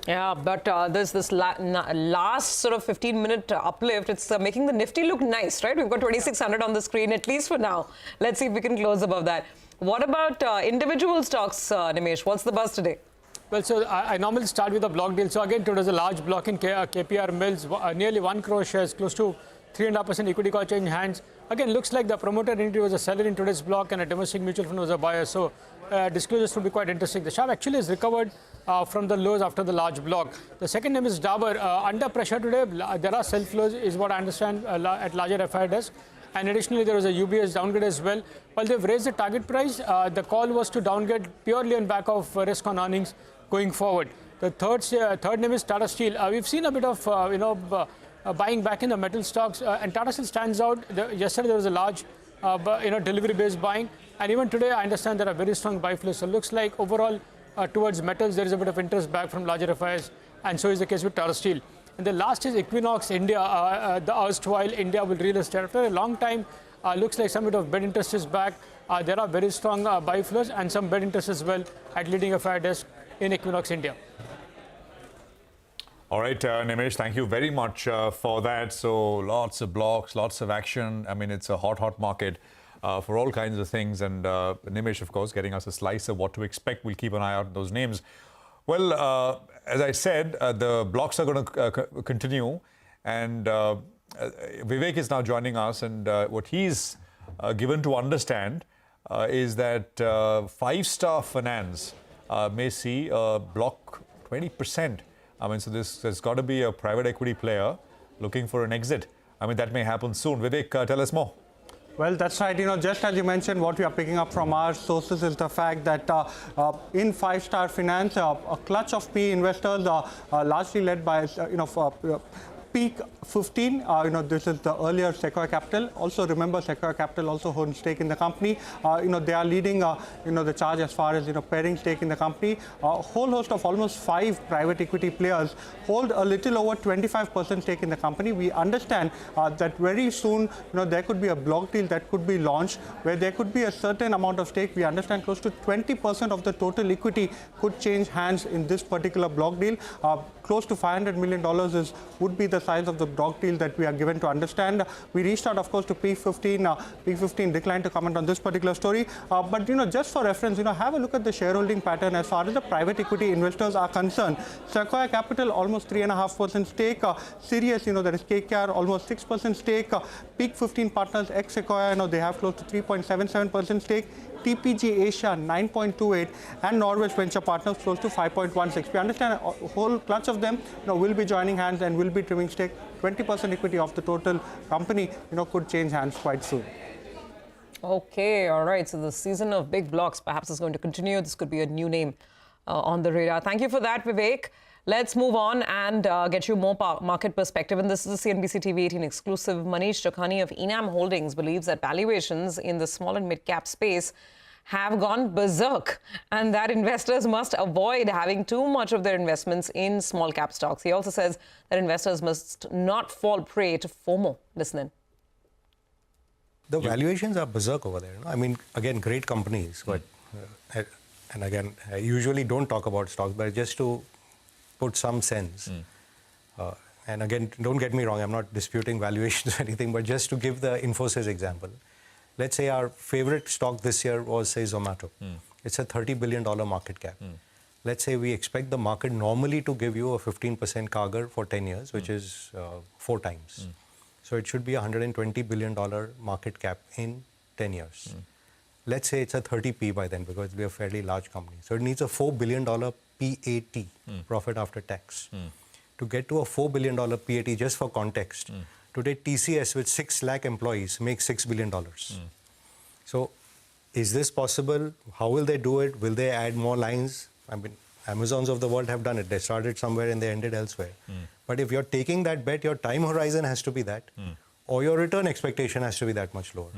Yeah, but this last sort of 15-minute uplift, it's making the Nifty look nice, right? We've got 2,600 on the screen, at least for now. Let's see if we can close above that. What about individual stocks, Nimesh? What's the buzz today? Well, so I normally start with a block deal. So again, today was a large block in KPR Mills, nearly 1 crore shares, close to 3.5% equity call change hands. Again, looks like the promoter entity was a seller in today's block and a domestic mutual fund was a buyer. So disclosures will be quite interesting. The share actually has recovered from the lows after the large block. The second name is Dabur. Under pressure today, there are sell flows, is what I understand, at larger FI desk. And additionally, there was a UBS downgrade as well. While they've raised the target price, the call was to downgrade purely on back of risk on earnings going forward. The third name is Tata Steel. We've seen a bit of buying back in the metal stocks, and Tata Steel stands out. Yesterday there was a large delivery-based buying, and even today I understand there are very strong buy flows. So it looks like overall towards metals there is a bit of interest back from larger FIs, and so is the case with Tata Steel. And the last is Equinox India, the erstwhile India with real estate. After a long time, looks like some bit of bid interest is back. There are very strong buy flows and some bid interest as well at leading FI desk in Equinox India. All right, Nimesh, thank you very much for that. So lots of blocks, lots of action. I mean, it's a hot market for all kinds of things. And Nimesh, of course, getting us a slice of what to expect. We'll keep an eye out on those names. Well, as I said, the blocks are going to continue. And Vivek is now joining us. And what he's given to understand is that 5-star finance may see a block 20%. I mean, so there's got to be a private equity player looking for an exit. I mean, that may happen soon. Vivek, tell us more. Well, that's right. Just as you mentioned, what we are picking up from our sources is the fact that in 5-star finance, a clutch of PE investors, largely led by, Peak 15, this is the earlier Sequoia Capital. Also remember, Sequoia Capital also holds stake in the company. They are leading, the charge as far as, pairing stake in the company. A whole host of almost 5 private equity players hold a little over 25% stake in the company. We understand that very soon, there could be a block deal that could be launched where there could be a certain amount of stake. We understand close to 20% of the total equity could change hands in this particular block deal. Close to $500 million would be the size of the block deal that we are given to understand. We reached out, of course, to P15. P15 declined to comment on this particular story. But, just for reference, have a look at the shareholding pattern as far as the private equity investors are concerned. Sequoia Capital, almost 3.5% stake. Sirius, that is KKR, almost 6% stake. Peak 15 Partners, ex-Sequoia, they have close to 3.77% stake. TPG Asia 9.28 and Norwich Venture Partners close to 5.16. We understand a whole clutch of them will be joining hands and will be trimming stake. 20% equity of the total company could change hands quite soon. Okay, all right. So the season of big blocks perhaps is going to continue. This could be a new name on the radar. Thank you for that, Vivek. Let's move on and get you more market perspective. And this is a CNBC-TV18 exclusive. Manish Chakhani of Enam Holdings believes that valuations in the small and mid-cap space have gone berserk and that investors must avoid having too much of their investments in small cap stocks. He also says that investors must not fall prey to FOMO. Listen in. The valuations are berserk over there. I mean, again, great companies, but and again, I usually don't talk about stocks, but just to put some sense. And again, don't get me wrong, I'm not disputing valuations or anything, but just to give the Infosys example. Let's say our favorite stock this year was, say, Zomato. It's a $30 billion market cap. Let's say we expect the market normally to give you a 15% CAGR for 10 years, which is 4 times. So it should be a $120 billion market cap in 10 years. Let's say it's a 30p by then because we're a fairly large company. So it needs a $4 billion PAT, profit after tax. To get to a $4 billion PAT, just for context, today TCS with 6 lakh employees makes $6 billion. So is this possible? How will they do it? Will they add more lines? I mean, Amazons of the world have done it. They started somewhere and they ended elsewhere. But if you're taking that bet, your time horizon has to be that, or your return expectation has to be that much lower.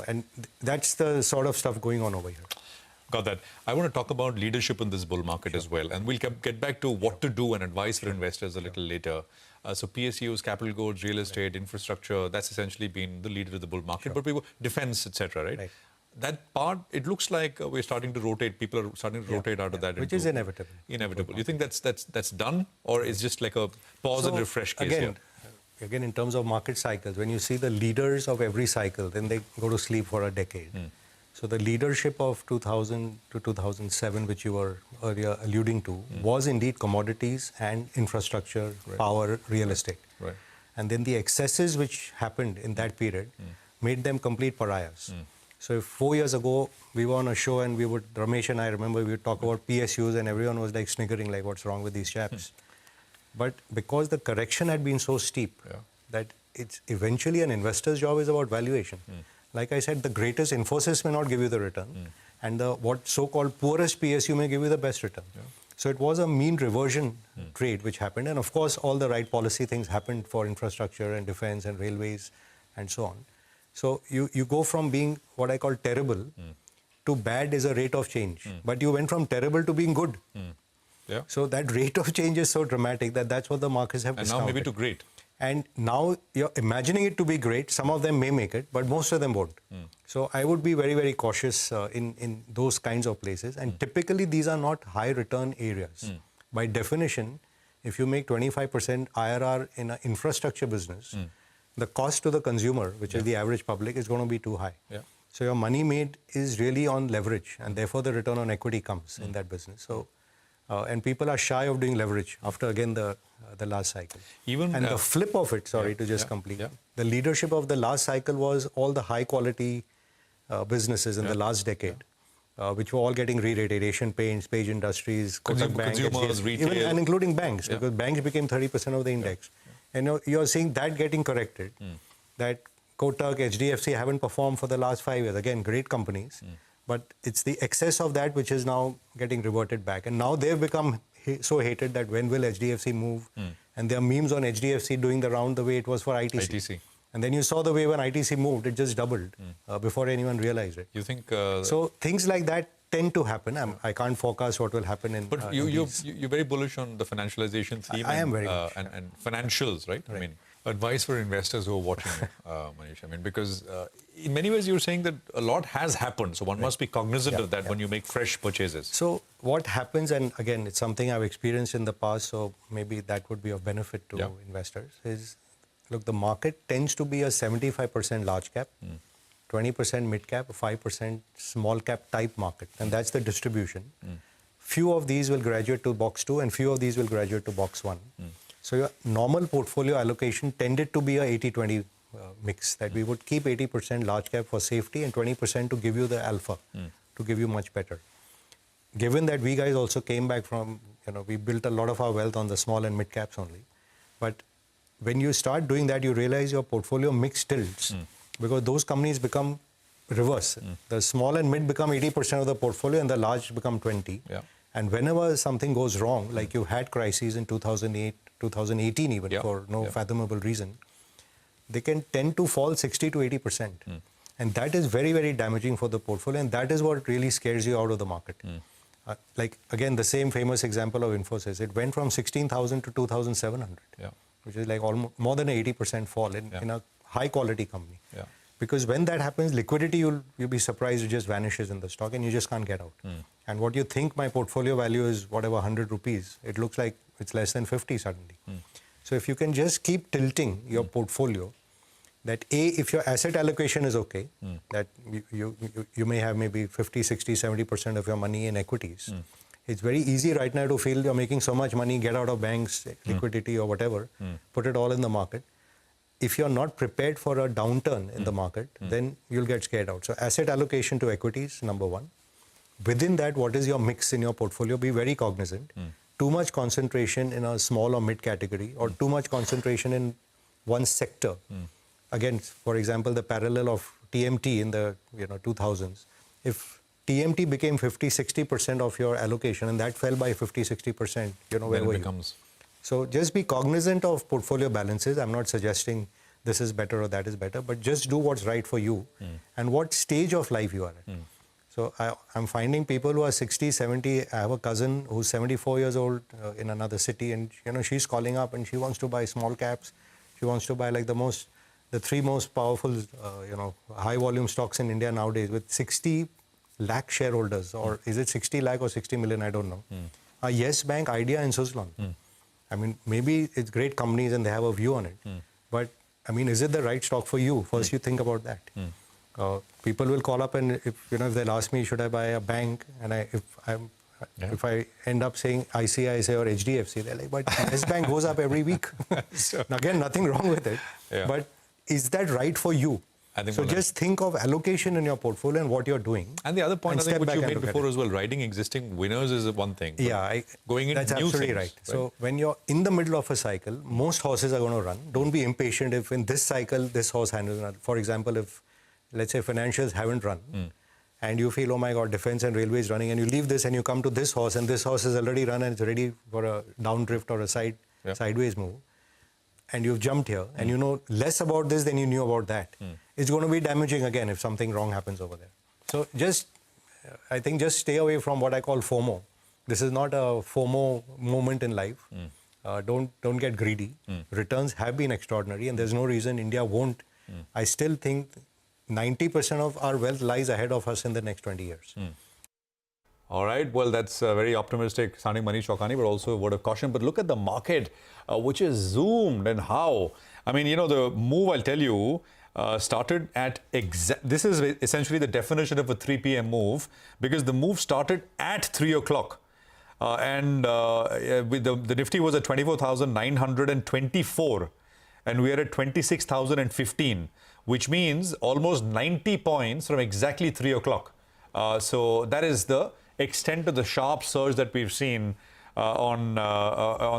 And that's the sort of stuff going on over here. Got that. I want to talk about leadership in this bull market as well. And we'll get back to what to do and advice for investors a little later. So PSUs, capital goods, real estate, infrastructure, that's essentially been the leader of the bull market. But we were defense, etc., right? that part, it looks like we're starting to rotate. People are starting to rotate out of that. Which is inevitable. Inevitable. You think that's done, or it's just like a pause and refresh case here? Again, in terms of market cycles, when you see the leaders of every cycle, then they go to sleep for a decade. So the leadership of 2000 to 2007, which you were earlier alluding to, was indeed commodities and infrastructure, power, real estate. Right. And then the excesses which happened in that period made them complete pariahs. So if 4 years ago we were on a show and Ramesh and I remember we would talk about PSUs and everyone was like sniggering like what's wrong with these chaps. But because the correction had been so steep that it's eventually an investor's job is about valuation. Like I said, the greatest Infosys may not give you the return and the what so-called poorest PSU may give you the best return. So it was a mean reversion trade which happened, and of course all the right policy things happened for infrastructure and defense and railways and so on. So you go from being what I call terrible to bad is a rate of change. But you went from terrible to being good. So that rate of change is so dramatic that's what the markets have discounted. And now maybe to great. And now you're imagining it to be great. Some of them may make it, but most of them won't. So I would be very, very cautious in those kinds of places. And typically these are not high return areas. By definition, if you make 25% IRR in an infrastructure business, the cost to the consumer, which is the average public, is going to be too high. So your money made is really on leverage, and therefore the return on equity comes in that business. So, and people are shy of doing leverage after again the last cycle. And the flip of it, sorry to just complete, the leadership of the last cycle was all the high quality businesses in the last decade, which were all getting re-rated. Asian Paints, Page Industries, Kotak Bank, consumers, retail. and including banks, because banks became 30% of the index. And you're seeing that getting corrected, that Kotak, HDFC haven't performed for the last 5 years. Again, great companies, but it's the excess of that which is now getting reverted back. And now they've become so hated that when will HDFC move? And there are memes on HDFC doing the round the way it was for ITC. And then you saw the way when ITC moved, it just doubled before anyone realized it. You think... so things like that tend to happen. I can't forecast what will happen in... But you're very bullish on the financialization theme. I am very bullish. And financials, right? I mean, advice for investors who are watching, Manish. I mean, because in many ways you're saying that a lot has happened. So one must be cognizant of that when you make fresh purchases. So what happens, and again, it's something I've experienced in the past, so maybe that would be of benefit to investors, is, look, the market tends to be a 75% large cap, 20% mid cap, 5% small cap type market. And that's the distribution. Few of these will graduate to box 2 and few of these will graduate to box 1. So your normal portfolio allocation tended to be a 80-20 mix, that we would keep 80% large cap for safety and 20% to give you the alpha, to give you much better. Given that we guys also came back from, we built a lot of our wealth on the small and mid caps only. But when you start doing that, you realize your portfolio mix tilts because those companies become reverse. The small and mid become 80% of the portfolio and the large become 20. And whenever something goes wrong, like you had crises in 2008, 2018 even, for no fathomable reason, they can tend to fall 60 to 80%. And that is very, very damaging for the portfolio, and that is what really scares you out of the market. Like, again, the same famous example of Infosys. It went from 16,000 to 2,700, which is like almost more than an 80% fall in a high-quality company. Because when that happens, liquidity, you'll be surprised, it just vanishes in the stock and you just can't get out. And what you think my portfolio value is, whatever, 100 rupees, it looks like it's less than 50 suddenly. So if you can just keep tilting your portfolio, that if your asset allocation is okay, that you may have maybe 50, 60, 70% of your money in equities. It's very easy right now to feel you're making so much money, get out of banks, liquidity or whatever, put it all in the market. If you're not prepared for a downturn in the market, then you'll get scared out. So asset allocation to equities, number one. Within that, what is your mix in your portfolio? Be very cognizant. Too much concentration in a small or mid category, or too much concentration in one sector. Again, for example, the parallel of TMT in the 2000s. If TMT became 50, 60% of your allocation and that fell by 50, 60%, where were you? So just be cognizant of portfolio balances. I'm not suggesting this is better or that is better, but just do what's right for you and what stage of life you are at. So I'm finding people who are 60, 70. I have a cousin who's 74 years old in another city, and she's calling up and she wants to buy small caps. She wants to buy like the most the three most powerful, high volume stocks in India nowadays with 60 lakh shareholders, or is it 60 lakh or 60 million? I don't know. Yes Bank, Idea, and Suzlon. I mean, maybe it's great companies and they have a view on it, but I mean, is it the right stock for you? First, you think about that. People will call up and if they'll ask me, should I buy a bank? And if I end up saying ICICI or HDFC, they're like, but this bank goes up every week. Again, nothing wrong with it. But is that right for you? I think so just think of allocation in your portfolio and what you're doing. And the other point I think which you made before it. as well, riding existing winners is one thing. Yeah, going into that's new absolutely things, right. So when you're in the middle of a cycle, most horses are going to run. Don't be impatient if in this cycle, this horse handles. For example, if let's say financials haven't run and you feel, oh my God, defense and railway is running, and you leave this and you come to this horse and this horse is already run and it's ready for a down drift or a sideways move, and you've jumped here and you know less about this than you knew about that, it's going to be damaging again if something wrong happens over there. So I think just stay away from what I call FOMO. This is not a FOMO moment in life. Don't get greedy. Returns have been extraordinary and there's no reason India won't. I still think 90% of our wealth lies ahead of us in the next 20 years. All right. Well, that's very optimistic sounding, Manish Chokhani, but also a word of caution. But look at the market, which is zoomed and how. I mean, the move, I'll tell you, started at this is essentially the definition of a 3 p.m. move, because the move started at 3 o'clock. And with the Nifty was at 24,924 and we are at 26,015, which means almost 90 points from exactly 3 o'clock. So that is the extent of the sharp surge that we've seen on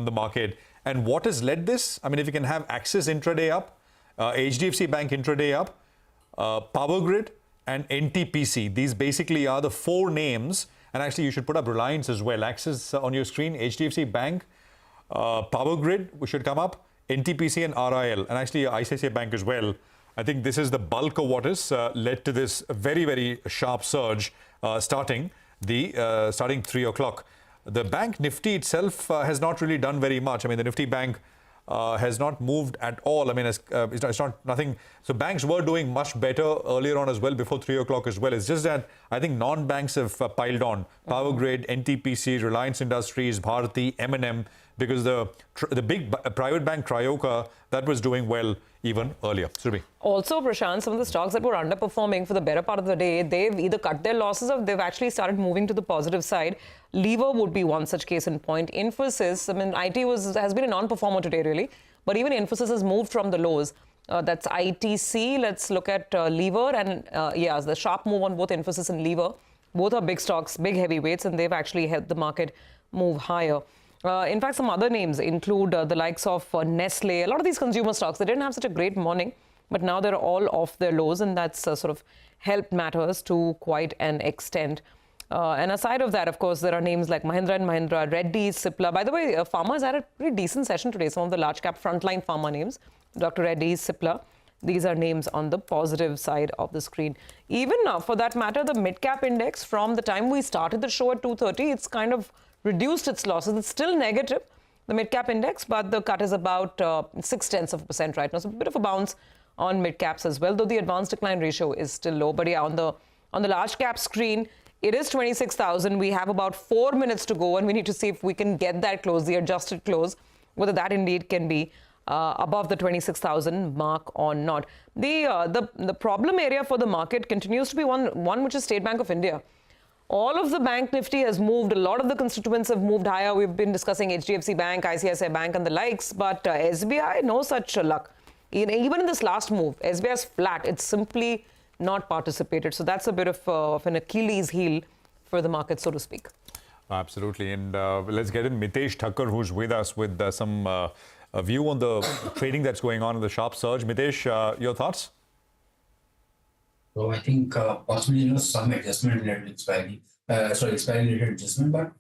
the market. And what has led this? I mean, if you can have Axis intraday up, HDFC Bank intraday up, Power Grid and NTPC. These basically are the four names. And actually, you should put up Reliance as well. Axis on your screen, HDFC Bank, Power Grid, which should come up, NTPC and RIL, and actually ICICI Bank as well. I think this is the bulk of what has led to this very, very sharp surge starting 3 o'clock. The bank Nifty itself has not really done very much. I mean, the Nifty bank has not moved at all. I mean, it's not nothing. So banks were doing much better earlier on as well, before 3 o'clock as well. It's just that I think non-banks have piled on. Power Grid, NTPC, Reliance Industries, Bharti, M&M, because the big private bank Trioca, that was doing well even earlier. Surabhi. Also, Prashant, some of the stocks that were underperforming for the better part of the day, they've either cut their losses or they've actually started moving to the positive side. Lever would be one such case in point. Infosys, I mean, IT has been a non-performer today, really. But even Infosys has moved from the lows. That's ITC. Let's look at Lever. And the sharp move on both Infosys and Lever. Both are big stocks, big heavyweights, and they've actually helped the market move higher. In fact, some other names include the likes of Nestle. A lot of these consumer stocks, they didn't have such a great morning, but now they're all off their lows, and that's sort of helped matters to quite an extent. And aside of that, of course, there are names like Mahindra & Mahindra, Reddy's, Cipla. By the way, Pharma has had a pretty decent session today. Some of the large cap frontline pharma names, Dr. Reddy's, Cipla. These are names on the positive side of the screen. Even now, for that matter, the Midcap index, from the time we started the show at 2:30, it's kind of reduced its losses. It's still negative, the Midcap index, but the cut is about 0.6% right now. So a bit of a bounce on Midcaps as well, though the advanced decline ratio is still low. But yeah, on the large cap screen, it is 26,000. We have about 4 minutes to go, and we need to see if we can get that close, the adjusted close, whether that indeed can be above the 26,000 mark or not. The problem area for the market continues to be one which is State Bank of India. All of the bank Nifty has moved. A lot of the constituents have moved higher. We've been discussing HDFC Bank, ICICI Bank and the likes, but SBI, no such luck. Even in this last move, SBI is flat. It's simply not participated. So that's a bit of an Achilles heel for the market, so to speak. Absolutely. And let's get in Mitesh Thakur, who's with us with some view on the trading that's going on in the sharp surge. Mitesh, your thoughts? So I think possibly some adjustment related expiry related adjustment, but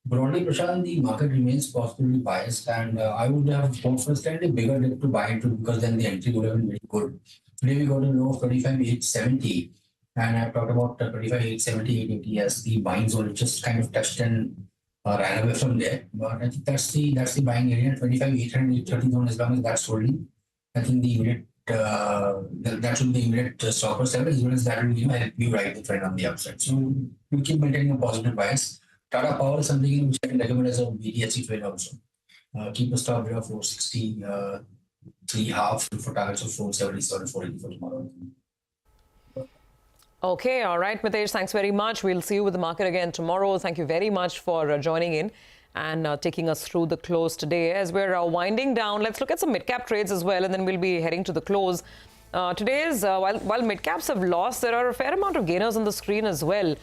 broadly, Prashant, the market remains positively biased, and I would have first a bigger dip to buy into, because then the entry would have been very good. Today we got a low of 35,870, and I've talked about 35,870, 880 as the buying zone. It just kind of touched and ran away from there. But I think that's the buying area. 25,830 zone, as long as that's holding, I think the immediate that should be the immediate stock or several units that will help you ride the trend on the upside. So we keep maintaining a positive bias. Tata Power is something which I can recommend as a BDSC trade also. Keep a stop here of 460, 3.5 for targets of 477, 480 for tomorrow. Okay, all right, Mitesh, thanks very much. We'll see you with the market again tomorrow. Thank you very much for joining in and taking us through the close today. As we're winding down, let's look at some mid-cap trades as well, and then we'll be heading to the close. Today's, while mid-caps have lost, there are a fair amount of gainers on the screen as well.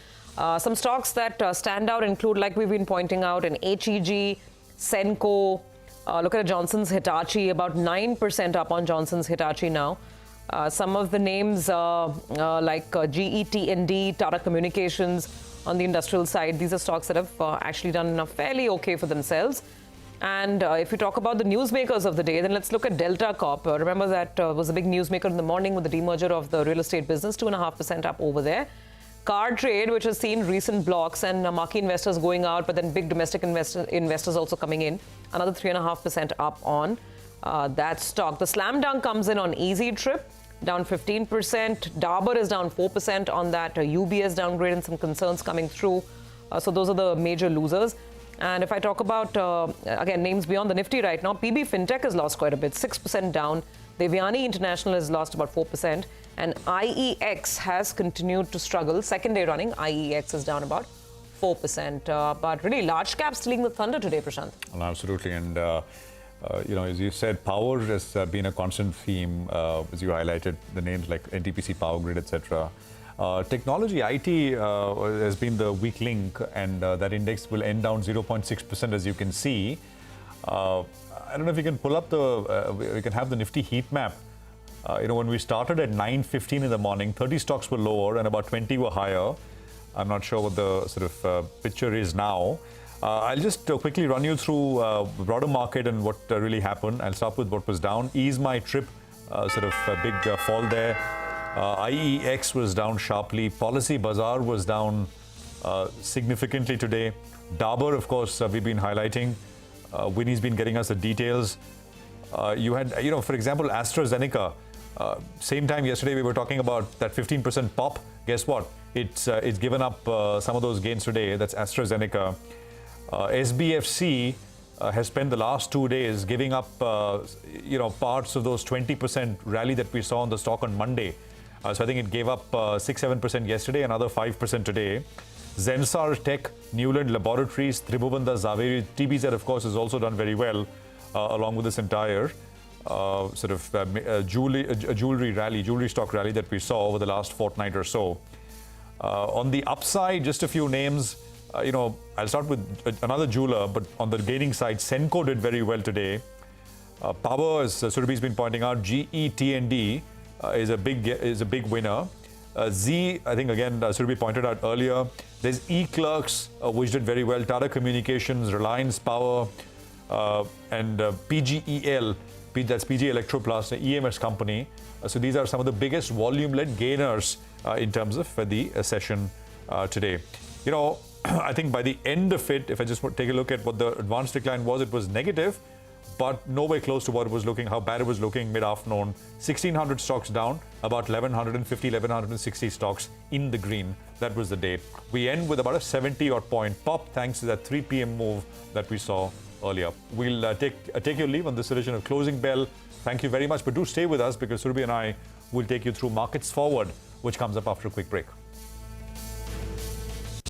Some stocks that stand out include, like we've been pointing out, an HEG, Senco. Look at Johnson's Hitachi, about 9% up on Johnson's Hitachi now. Some of the names like GET&D, Tata Communications on the industrial side, these are stocks that have actually done fairly okay for themselves. And if you talk about the newsmakers of the day, then let's look at Delta Corp. Remember that was a big newsmaker in the morning with the demerger of the real estate business, 2.5% up over there. Card trade, which has seen recent blocks and marquee investors going out, but then big domestic investors also coming in, another 3.5% up on that stock. The slam dunk comes in on Easy Trip, down 15%. Dabur is down 4% on that UBS downgrade and some concerns coming through. So those are the major losers. And if I talk about, again, names beyond the Nifty right now, PB Fintech has lost quite a bit, 6% down. Devyani International has lost about 4%. And IEX has continued to struggle. Second day running, IEX is down about 4%. But really, large caps stealing the thunder today, Prashant. Well, absolutely. And, as you said, power has been a constant theme, as you highlighted, the names like NTPC, Power Grid, etc. Technology, IT has been the weak link, and that index will end down 0.6%, as you can see. I don't know if you can pull up we can have the Nifty heat map. When we started at 9:15 in the morning, 30 stocks were lower and about 20 were higher. I'm not sure what the sort of picture is now. I'll just quickly run you through the broader market and what really happened. I'll start with what was down. Ease My Trip, sort of a big fall there. IEX was down sharply. Policy Bazaar was down significantly today. Dabur, of course, we've been highlighting. Winnie's been getting us the details. You had, for example, AstraZeneca. Same time yesterday we were talking about that 15% pop. Guess what? It's given up some of those gains today. That's AstraZeneca. SBFC has spent the last 2 days giving up, parts of those 20% rally that we saw on the stock on Monday. So I think it gave up 6-7% yesterday, another 5% today. Zensar Tech, Newland Laboratories, Tribhuvan Zaveri, TBZ, of course, has also done very well, along with this entire jewelry stock rally that we saw over the last fortnight or so. On the upside, just a few names. I'll start with another jeweler, but on the gaining side, Senco did very well today. Power, as Surabhi's been pointing out, GET&D is a big winner. Z, I think again, Surabhi pointed out earlier. There's eClerx, which did very well. Tata Communications, Reliance Power, and PGEL, that's PG Electroplast, an EMS company. So these are some of the biggest volume-led gainers in terms of the session today. I think by the end of it, if I just take a look at what the advanced decline was, it was negative, but nowhere close to what it was looking, how bad it was looking mid-afternoon. 1,600 stocks down, about 1,150, 1,160 stocks in the green. That was the day. We end with about a 70-odd point pop thanks to that 3 p.m. move that we saw earlier. We'll take your leave on this edition of Closing Bell. Thank you very much, but do stay with us because Surabhi and I will take you through Markets Forward, which comes up after a quick break.